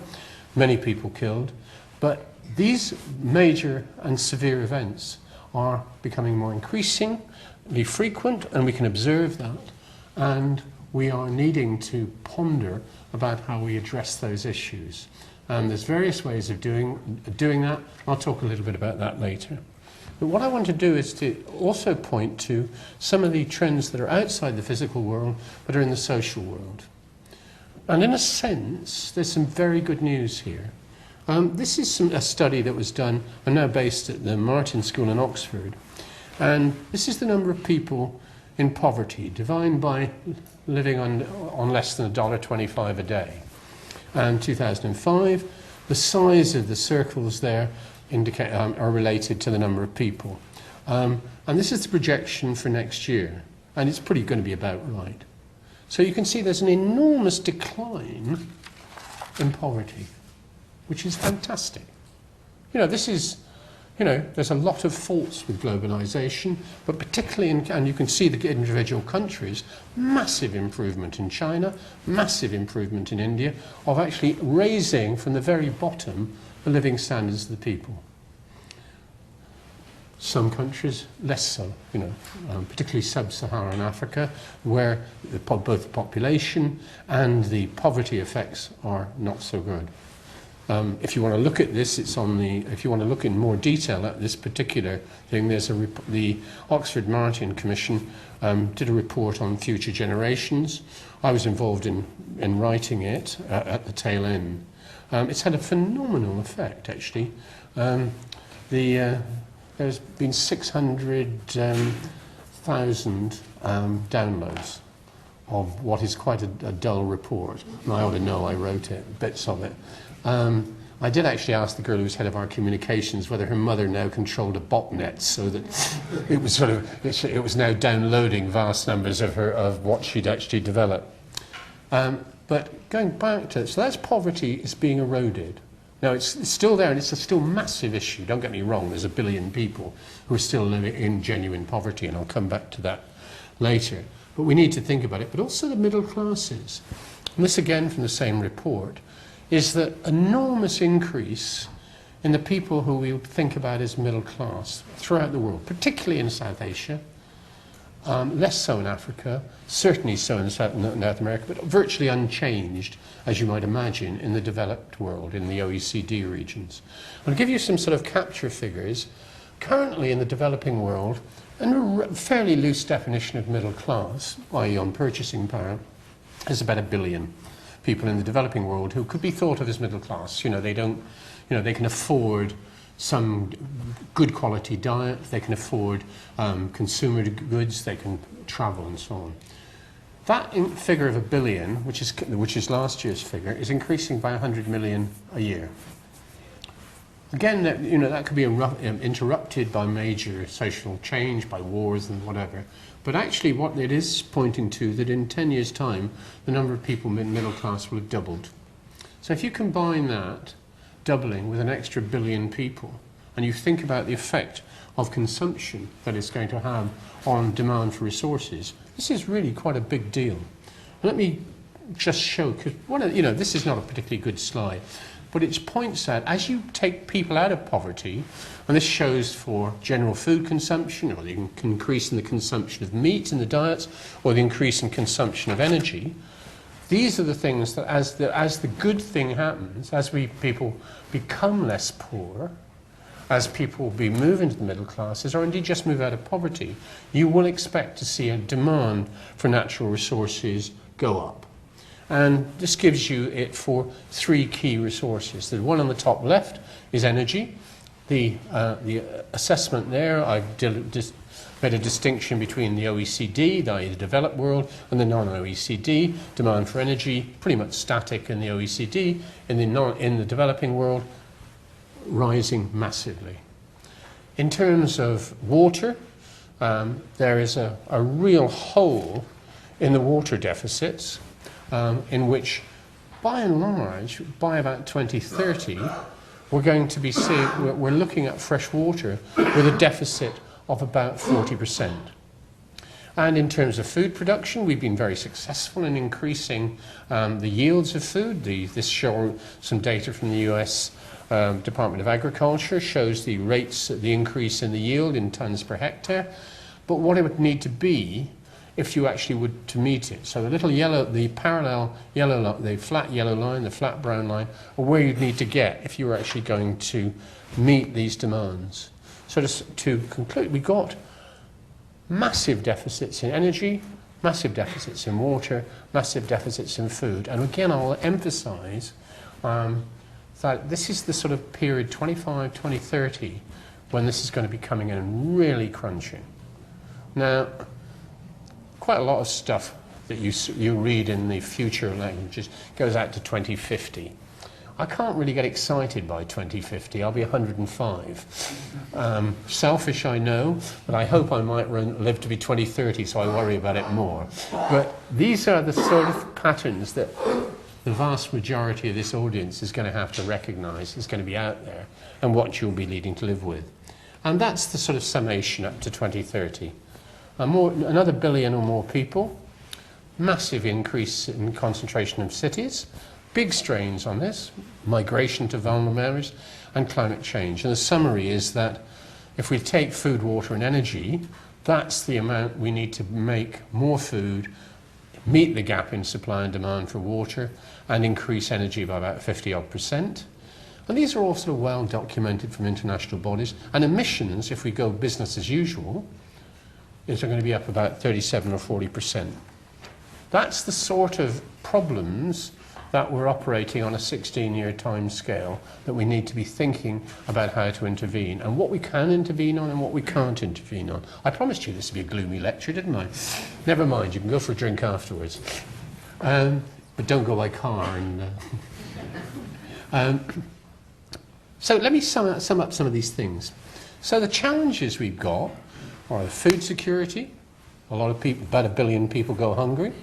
Many people killed. But these major and severe events are becoming more increasingly frequent, and we can observe that. And we are needing to ponder about how we address those issues. And there's various ways of doing that. I'll talk a little bit about that later. But what I want to do is to also point to some of the trends that are outside the physical world but are in the social world. And in a sense, there's some very good news here. This is a study that was done, and now based at the Martin School in Oxford. And this is the number of people in poverty, divided by living on less than $1.25 a day. And 2005, the size of the circles there indicate, are related to the number of people. And this is the projection for next year, and it's pretty going to be about right. So you can see there's an enormous decline in poverty, which is fantastic. You know, this is, you know, there's a lot of faults with globalization, but particularly and you can see the individual countries, massive improvement in China, massive improvement in India, of actually raising from the very bottom the living standards of the people. Some countries less so, you know, particularly sub-Saharan Africa, where both the population and the poverty effects are not so good. If you want to look at this, it's on the. If you want to look in more detail at this particular thing, there's the Oxford Martin Commission did a report on future generations. I was involved in writing it at the tail end. It's had a phenomenal effect, actually. There's been 600,000 downloads of what is quite a dull report. And I ought to know, I wrote it, bits of it. I did actually ask the girl who was head of our communications whether her mother now controlled a botnet, so that it was sort of it was now downloading vast numbers of what she'd actually developed. But going back to it, so that's poverty is being eroded. Now it's still there, and it's a still massive issue. Don't get me wrong. There's 1 billion people who are still living in genuine poverty, and I'll come back to that later. But we need to think about it. But also the middle classes. And this again from the same report, is the enormous increase in the people who we think about as middle class throughout the world, particularly in South Asia, less so in Africa, certainly so in North America, but virtually unchanged, as you might imagine, in the developed world, in the OECD regions. I'll give you some sort of capture figures. Currently in the developing world, and a fairly loose definition of middle class, i.e. on purchasing power, is about 1 billion. People in the developing world who could be thought of as middle class. You know, they don't, you know, they can afford some good quality diet, they can afford consumer goods, they can travel and so on. That figure of 1 billion, which is last year's figure, is increasing by 100 million a year. Again, that could be interrupted by major social change, by wars and whatever. But actually what it is pointing to, that in 10 years' time, the number of people in middle class will have doubled. So if you combine that doubling with an extra 1 billion people, and you think about the effect of consumption that it's going to have on demand for resources, this is really quite a big deal. Let me just show, because this is not a particularly good slide, but it points out, as you take people out of poverty, and this shows for general food consumption, or the increase in the consumption of meat in the diets, or the increase in consumption of energy, these are the things that as the good thing happens, as people become less poor, as people move into the middle classes, or indeed just move out of poverty, you will expect to see a demand for natural resources go up. And this gives you it for 3 key resources. The one on the top left is energy. The assessment there, I've made a distinction between the OECD, i.e. the developed world, and the non-OECD. Demand for energy, pretty much static in the OECD. In the developing world, rising massively. In terms of water, there is a real hole in the water deficits, in which, by and large, by about 2030, we're going to be we're looking at fresh water with a deficit of about 40%. And in terms of food production, we've been very successful in increasing the yields of food. This shows some data from the US Department of Agriculture, shows the rates, the increase in the yield in tons per hectare. But what it would need to be if you actually would to meet it. So the little yellow, the parallel yellow, the flat yellow line, the flat brown line, are where you'd need to get if you were actually going to meet these demands. So to conclude, we got massive deficits in energy, massive deficits in water, massive deficits in food. And again, I'll emphasize that this is the sort of period 25, 2030 when this is going to be coming in and really crunching. Now, quite a lot of stuff that you read in the future languages goes out to 2050. I can't really get excited by 2050. I'll be 105. Selfish, I know, but I hope I might live to be 2030, so I worry about it more. But these are the sort of patterns that the vast majority of this audience is going to have to recognize, is going to be out there, and what you'll be needing to live with. And that's the sort of summation up to 2030. Another billion or more people, massive increase in concentration of cities, big strains on this, migration to vulnerable areas, and climate change. And the summary is that if we take food, water, and energy, that's the amount we need to make more food, meet the gap in supply and demand for water, and increase energy by about 50-odd%. And these are also well documented from international bodies. And emissions, if we go business as usual, is going to be up about 37 or 40%. That's the sort of problems that we're operating on a 16-year time scale that we need to be thinking about how to intervene, and what we can intervene on and what we can't intervene on. I promised you this would be a gloomy lecture, didn't I? Never mind, you can go for a drink afterwards. But don't go by car. So let me sum up some of these things. So the challenges we've got are the food security. A lot of people, about 1 billion people go hungry.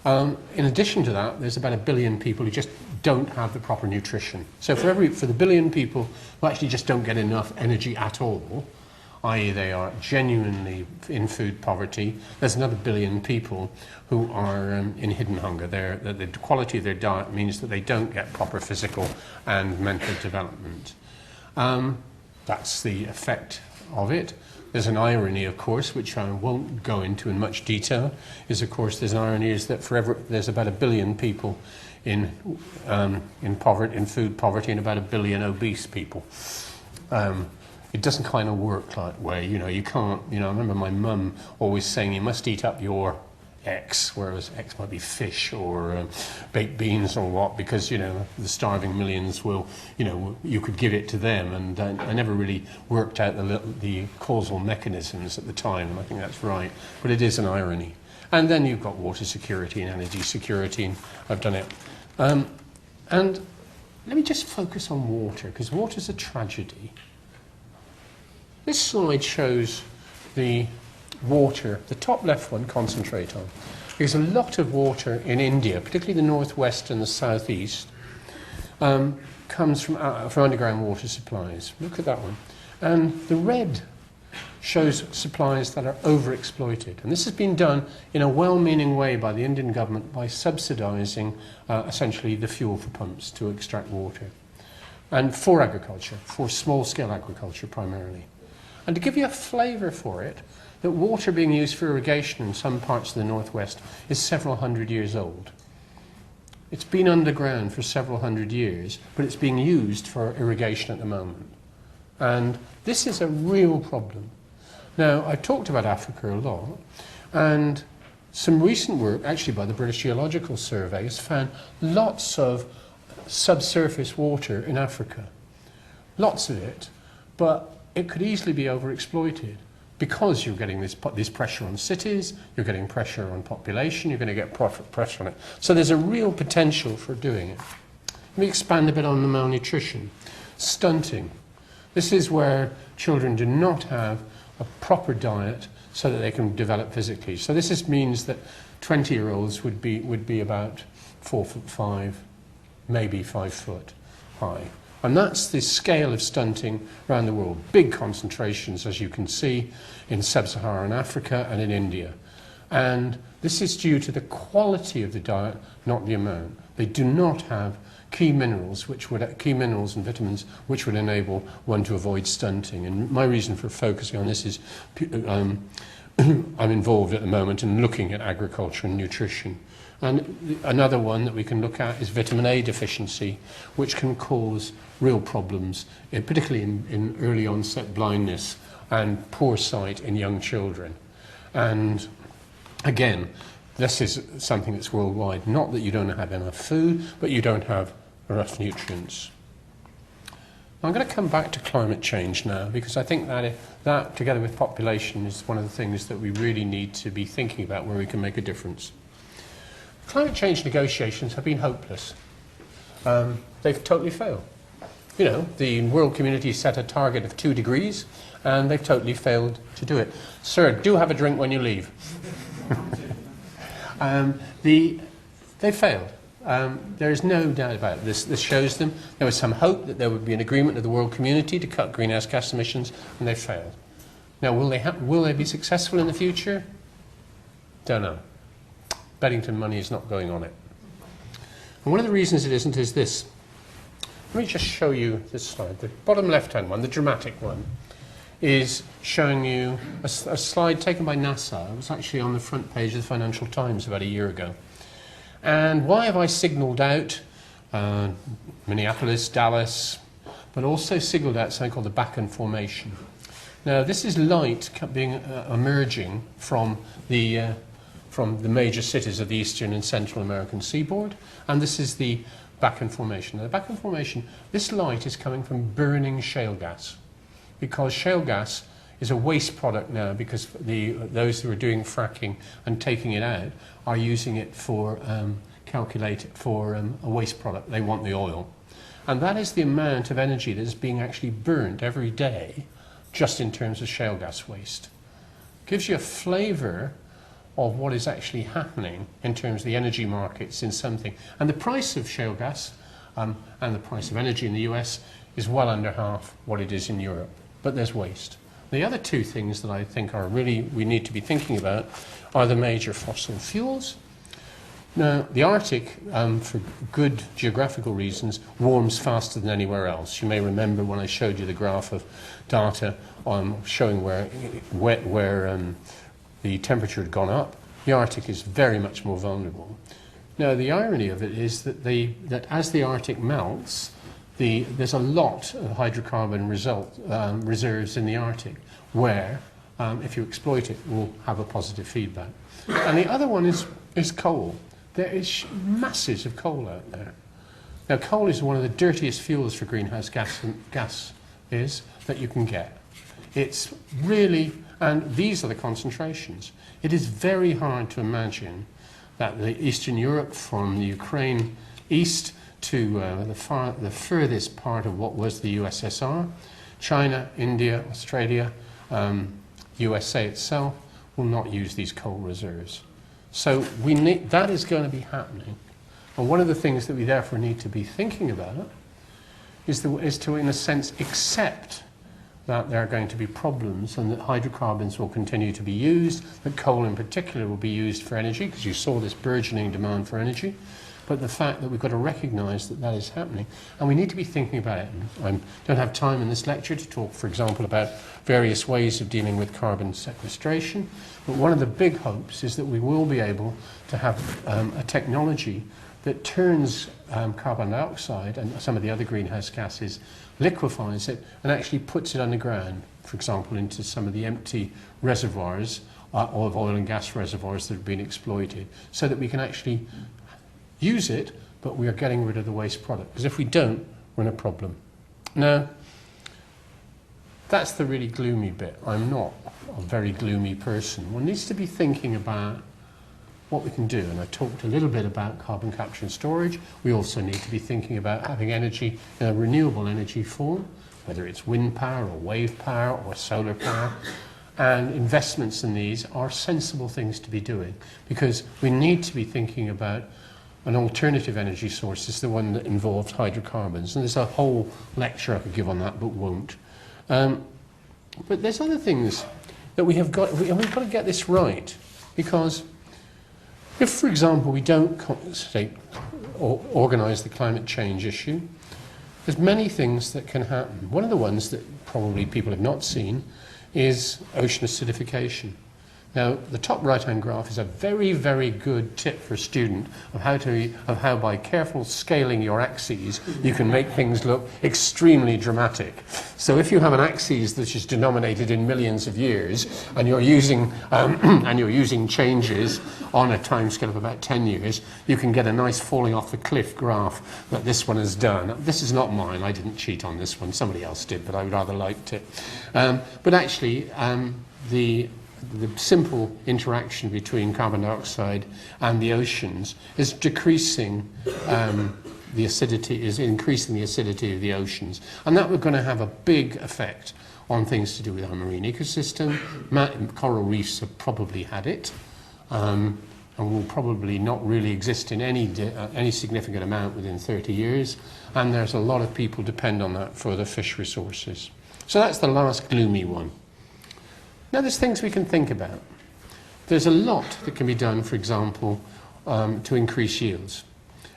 In addition to that, there's about 1 billion people who just don't have the proper nutrition. So for the 1 billion people who actually just don't get enough energy at all, i.e. they are genuinely in food poverty, there's another 1 billion people who are in hidden hunger. The quality of their diet means that they don't get proper physical and mental development. That's the effect of it. There's an irony, of course, which I won't go into in much detail, is of course there's an irony is that there's about 1 billion people in food poverty and about 1 billion obese people. It doesn't kind of work that way, you can't, I remember my mum always saying you must eat up your X, whereas X might be fish or baked beans or what, because, the starving millions will, you could give it to them, and I never really worked out the causal mechanisms at the time, and I think that's right, but it is an irony. And then you've got water security and energy security, and I've done it. And let me just focus on water, because water's a tragedy. This slide shows the water, the top left one, concentrate on. There's a lot of water in India, particularly the northwest and the southeast, comes from underground water supplies. Look at that one. And the red shows supplies that are overexploited. And this has been done in a well-meaning way by the Indian government by subsidising essentially the fuel for pumps to extract water. And for agriculture, for small-scale agriculture primarily. And to give you a flavour for it, that water being used for irrigation in some parts of the northwest is several hundred years old. It's been underground for several hundred years, but it's being used for irrigation at the moment. And this is a real problem. Now, I talked about Africa a lot, and some recent work, actually by the British Geological Survey, has found lots of subsurface water in Africa. Lots of it, but it could easily be overexploited because you're getting this pressure on cities, you're getting pressure on population, you're going to get pressure on it. So there's a real potential for doing it. Let me expand a bit on the malnutrition. Stunting. This is where children do not have a proper diet so that they can develop physically. So this means that 20-year-olds would be about 4'5", maybe 5 foot high. And that's the scale of stunting around the world. Big concentrations, as you can see, in sub-Saharan Africa and in India. And this is due to the quality of the diet, not the amount. They do not have key minerals and vitamins which would enable one to avoid stunting. And my reason for focusing on this is I'm involved at the moment in looking at agriculture and nutrition. And another one that we can look at is vitamin A deficiency, which can cause real problems, particularly in early onset blindness and poor sight in young children. And again, this is something that's worldwide. Not that you don't have enough food, but you don't have enough nutrients. I'm going to come back to climate change now, because I think that together with population is one of the things that we really need to be thinking about where we can make a difference. Climate change negotiations have been hopeless. They've totally failed. You know, the world community set a target of 2 degrees, and they've totally failed to do it. Sir, do have a drink when you leave. They failed. There is no doubt about it. This shows them there was some hope that there would be an agreement of the world community to cut greenhouse gas emissions, and they failed. Now, will they be successful in the future? Don't know. Beddington money is not going on it. And one of the reasons it isn't is this. Let me just show you this slide. The bottom left-hand one, the dramatic one, is showing you a slide taken by NASA. It was actually on the front page of the Financial Times about a year ago. And why have I signalled out Minneapolis, Dallas, but also signalled out something called the Bakken Formation? Now, this is light emerging from the major cities of the eastern and central American seaboard, and this is the Bakken Formation. Now, the Bakken Formation, this light is coming from burning shale gas, because shale gas is a waste product now, because those who are doing fracking and taking it out are using it for a waste product. They want the oil. And that is the amount of energy that is being actually burnt every day just in terms of shale gas waste. Gives you a flavour of what is actually happening in terms of the energy markets in something. And the price of shale gas and the price of energy in the US is well under half what it is in Europe. But there's waste. The other two things that I think are really we need to be thinking about are the major fossil fuels. Now, the Arctic, for good geographical reasons, warms faster than anywhere else. You may remember when I showed you the graph of data showing where the temperature had gone up. The Arctic is very much more vulnerable. Now, the irony of it is that as the Arctic melts, there's a lot of hydrocarbon reserves in the Arctic where, if you exploit it, will have a positive feedback. And the other one is coal. There is masses of coal out there. Now, coal is one of the dirtiest fuels for greenhouse gas that you can get. It's really, and these are the concentrations. It is very hard to imagine that the Eastern Europe, from the Ukraine east to the furthest part of what was the USSR, China, India, Australia, USA itself, will not use these coal reserves. So that is going to be happening. And one of the things that we therefore need to be thinking about is to, in a sense, accept that there are going to be problems and that hydrocarbons will continue to be used, that coal in particular will be used for energy, because you saw this burgeoning demand for energy. But the fact that we've got to recognise that that is happening, and we need to be thinking about it. I don't have time in this lecture to talk, for example, about various ways of dealing with carbon sequestration, but one of the big hopes is that we will be able to have a technology that turns carbon dioxide and some of the other greenhouse gases, liquefies it, and actually puts it underground, for example, into some of the empty reservoirs of oil and gas reservoirs that have been exploited, so that we can actually use it, but we are getting rid of the waste product. Because if we don't, we're in a problem. Now, that's the really gloomy bit. I'm not a very gloomy person. One needs to be thinking about what we can do. And I talked a little bit about carbon capture and storage. We also need to be thinking about having energy in a renewable energy form, whether it's wind power or wave power or solar power. And investments in these are sensible things to be doing, because we need to be thinking about an alternative energy source is the one that involves hydrocarbons. And there's a whole lecture I could give on that, but won't. But there's other things that we've got to get this right. Because if, for example, we don't organise the climate change issue, there's many things that can happen. One of the ones that probably people have not seen is ocean acidification. Now, the top right-hand graph is a very, very good tip for a student of how by careful scaling your axes, you can make things look extremely dramatic. So if you have an axis that is denominated in millions of years, and you're using changes on a timescale of about 10 years, you can get a nice falling off the cliff graph that this one has done. This is not mine. I didn't cheat on this one. Somebody else did, but I rather liked it. But actually, the simple interaction between carbon dioxide and the oceans is decreasing the acidity, is increasing the acidity of the oceans. And that we're going to have a big effect on things to do with our marine ecosystem. Coral reefs have probably had it, and will probably not really exist in any significant amount within 30 years. And there's a lot of people depend on that for the fish resources. So that's the last gloomy one. Now there's things we can think about. There's a lot that can be done, for example, to increase yields.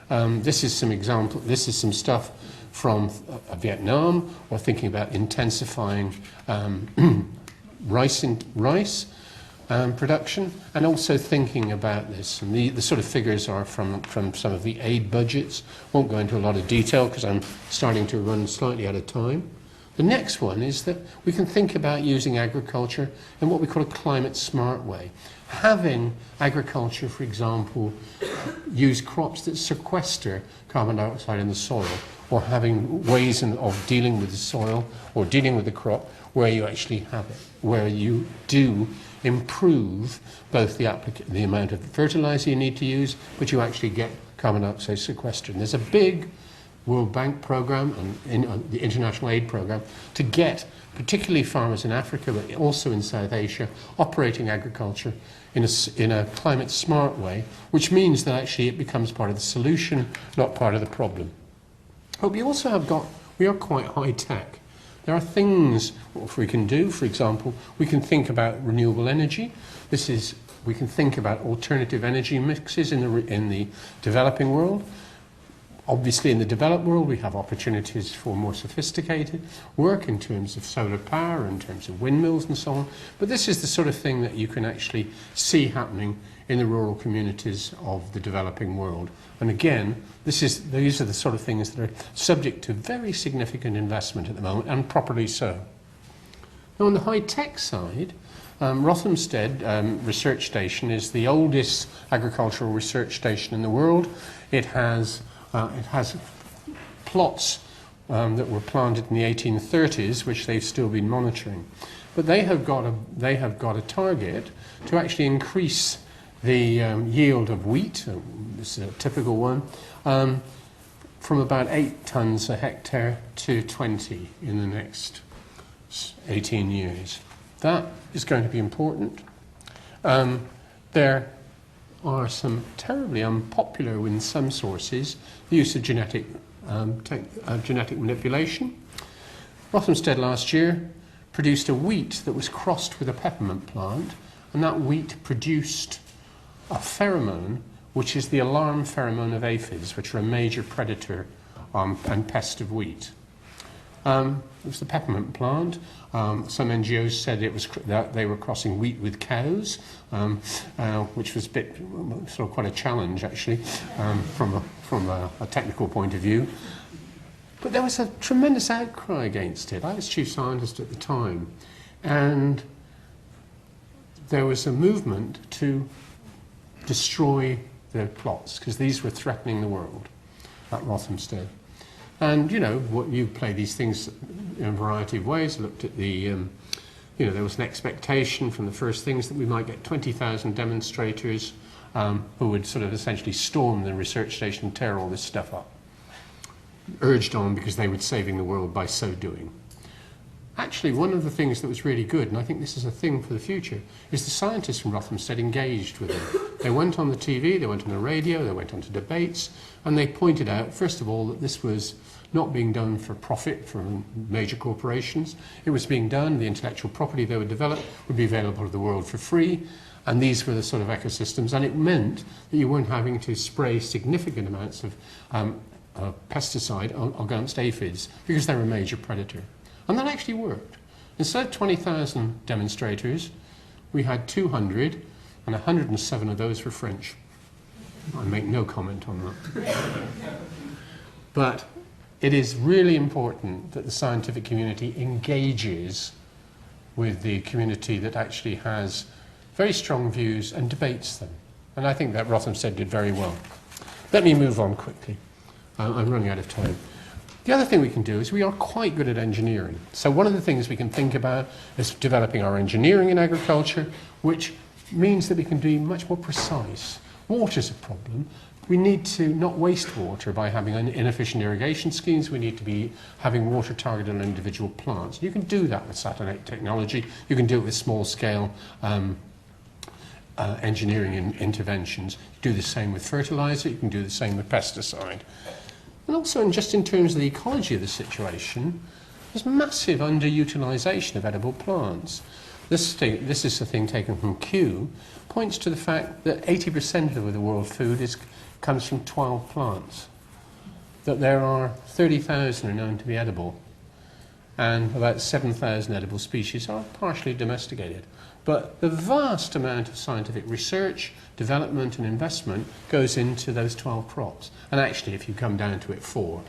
This is some stuff from Vietnam, or thinking about intensifying rice production, and also thinking about this. And the sort of figures are from some of the aid budgets. Won't go into a lot of detail because I'm starting to run slightly out of time. The next one is that we can think about using agriculture in what we call a climate smart way. Having agriculture, for example, use crops that sequester carbon dioxide in the soil, or having ways of dealing with the soil or dealing with the crop where you actually have it, where you do improve both the amount of fertilizer you need to use, but you actually get carbon dioxide sequestered. And there's a big World Bank program and the international aid program to get particularly farmers in Africa, but also in South Asia, operating agriculture in a climate smart way, which means that actually it becomes part of the solution, not part of the problem. But we also we are quite high tech. There are things we can do. For example, we can think about renewable energy. We can think about alternative energy mixes in the developing world. Obviously, in the developed world, we have opportunities for more sophisticated work in terms of solar power, in terms of windmills and so on. But this is the sort of thing that you can actually see happening in the rural communities of the developing world. And again, these are the sort of things that are subject to very significant investment at the moment, and properly so. Now, on the high-tech side, Rothamsted Research Station is the oldest agricultural research station in the world. It has plots that were planted in the 1830s, which they've still been monitoring. But they have got a target to actually increase the yield of wheat, this is a typical one, from about 8 tons a hectare to 20 in the next 18 years. That is going to be important. There are some terribly unpopular, in some sources, the use of genetic manipulation. Rothamsted last year produced a wheat that was crossed with a peppermint plant, and that wheat produced a pheromone, which is the alarm pheromone of aphids, which are a major predator and pest of wheat. It was the peppermint plant. Some NGOs said that they were crossing wheat with cows, which was sort of quite a challenge, actually, from a technical point of view. But there was a tremendous outcry against it. I was chief scientist at the time, and there was a movement to destroy the plots, because these were threatening the world at Rothamsted. And, you play these things in a variety of ways. I looked at there was an expectation from the first things that we might get 20,000 demonstrators who would sort of essentially storm the research station and tear all this stuff up. Urged on because they were saving the world by so doing. Actually, one of the things that was really good, and I think this is a thing for the future, is the scientists from Rothamsted engaged with it. They went on the TV, they went on the radio, they went on to debates, and they pointed out, first of all, that this was not being done for profit from major corporations. It was being done, the intellectual property they would develop would be available to the world for free, and these were the sort of ecosystems, and it meant that you weren't having to spray significant amounts of pesticide against aphids, because they're a major predator. And that actually worked. Instead of 20,000 demonstrators, we had 200, and 107 of those were French. I make no comment on that. But it is really important that the scientific community engages with the community that actually has very strong views and debates them. And I think that Rothamsted did very well. Let me move on quickly. I'm running out of time. The other thing we can do is we are quite good at engineering. So one of the things we can think about is developing our engineering in agriculture, which means that we can be much more precise. Water's a problem. We need to not waste water by having inefficient irrigation schemes. We need to be having water targeted on individual plants. You can do that with satellite technology. You can do it with small-scale engineering interventions. You do the same with fertilizer. You can do the same with pesticide. And also, just in terms of the ecology of the situation, there's massive underutilisation of edible plants. This is a thing taken from Kew, points to the fact that 80% of the world food comes from 12 plants, that there are 30,000 are known to be edible, and about 7,000 edible species are partially domesticated. But the vast amount of scientific research, development and investment goes into those 12 crops. And actually, if you come down to it, 4.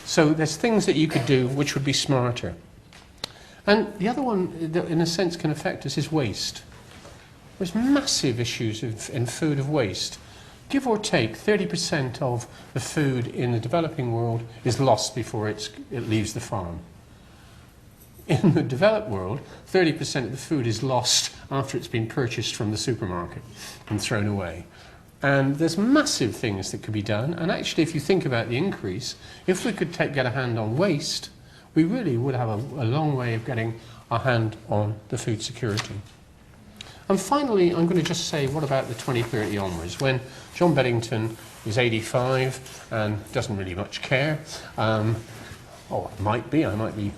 So there's things that you could do which would be smarter. And the other one that in a sense can affect us is waste. There's massive issues in food of waste. Give or take, 30% of the food in the developing world is lost before it leaves the farm. In the developed world, 30% of the food is lost after it's been purchased from the supermarket and thrown away. And there's massive things that could be done. And actually, if you think about the increase, if we could get a hand on waste, we really would have a long way of getting our hand on the food security. And finally, I'm going to just say, what about the 2030 onwards, when John Beddington is 85 and doesn't really much care. I might be,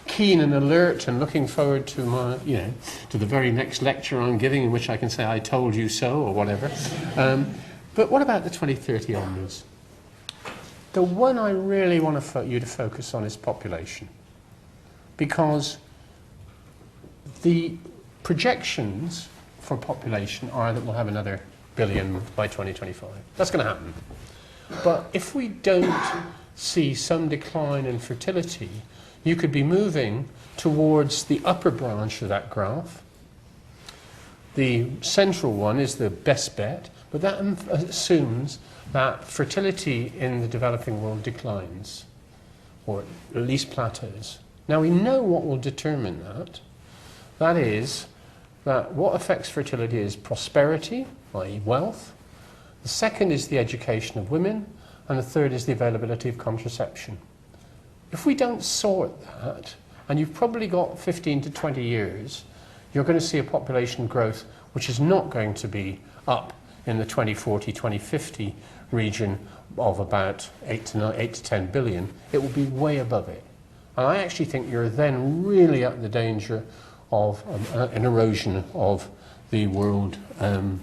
keen and alert and looking forward to to the very next lecture I'm giving, in which I can say, I told you so, or whatever. But what about the 2030 onwards? The one I really want you to focus on is population, because the projections for population are that we'll have another billion by 2025. That's going to happen. But if we don't see some decline in fertility, you could be moving towards the upper branch of that graph. The central one is the best bet, but that assumes that fertility in the developing world declines, or at least plateaus. Now we know what will determine that. That is, that what affects fertility is prosperity, i.e. wealth. The second is the education of women, and the third is the availability of contraception. If we don't sort that, and you've probably got 15 to 20 years, you're going to see a population growth which is not going to be up in the 2040, 2050 region of about 8 to 10 billion. It will be way above it. And I actually think you're then really at the danger of an erosion of the world, the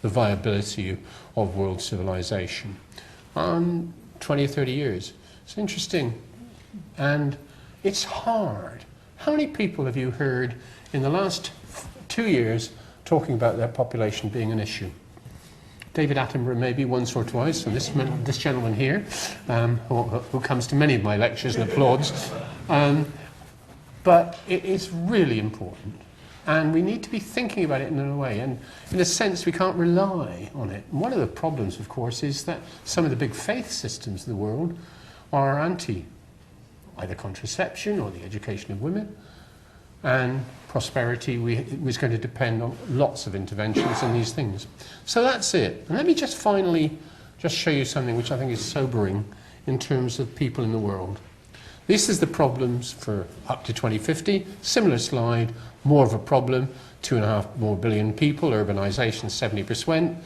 viability of world civilization. 20 or 30 years. It's interesting. And it's hard. How many people have you heard in the last 2 years talking about their population being an issue? David Attenborough maybe once or twice, and this gentleman here, who comes to many of my lectures and applauds. But it is really important, and we need to be thinking about it in a way, and in a sense we can't rely on it. And one of the problems, of course, is that some of the big faith systems in the world are anti either contraception or the education of women, and prosperity was going to depend on lots of interventions in these things. So that's it. And let me just finally just show you something which I think is sobering in terms of people in the world. This is the problems for up to 2050. Similar slide, more of a problem, 2.5 more billion people, urbanisation 70%,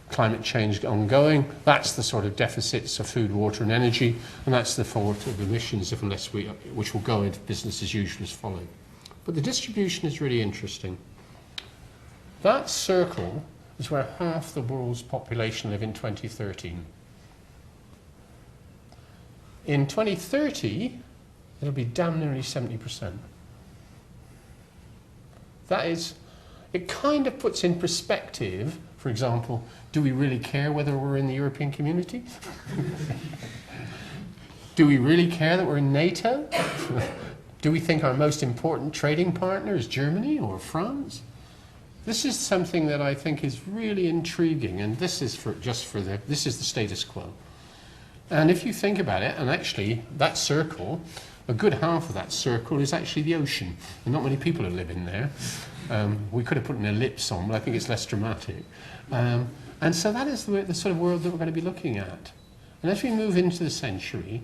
climate change ongoing. That's the sort of deficits of food, water and energy, and that's the fault of emissions, which will go if business as usual is followed. But the distribution is really interesting. That circle is where half the world's population live in 2013. In 2030, it'll be damn nearly 70%. That is, it kind of puts in perspective, for example, do we really care whether we're in the European community? Do we really care that we're in NATO? Do we think our most important trading partner is Germany or France? This is something that I think is really intriguing, and this is this is the status quo. And if you think about it, and actually that circle, a good half of that circle is actually the ocean, and not many people are living there. We could have put an ellipse on, but I think it's less dramatic. And so that is the sort of world that we're going to be looking at. And as we move into the century,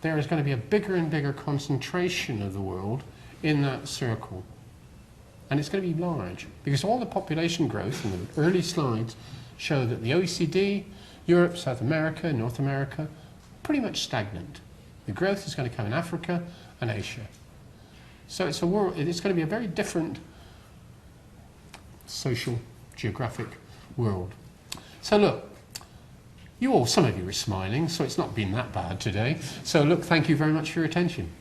there is going to be a bigger and bigger concentration of the world in that circle. And it's going to be large, because all the population growth in the early slides show that the OECD, Europe, South America, North America, pretty much stagnant. The growth is going to come in Africa and Asia. So it's going to be a very different social, geographic world. So look, some of you are smiling, so it's not been that bad today. So look, thank you very much for your attention.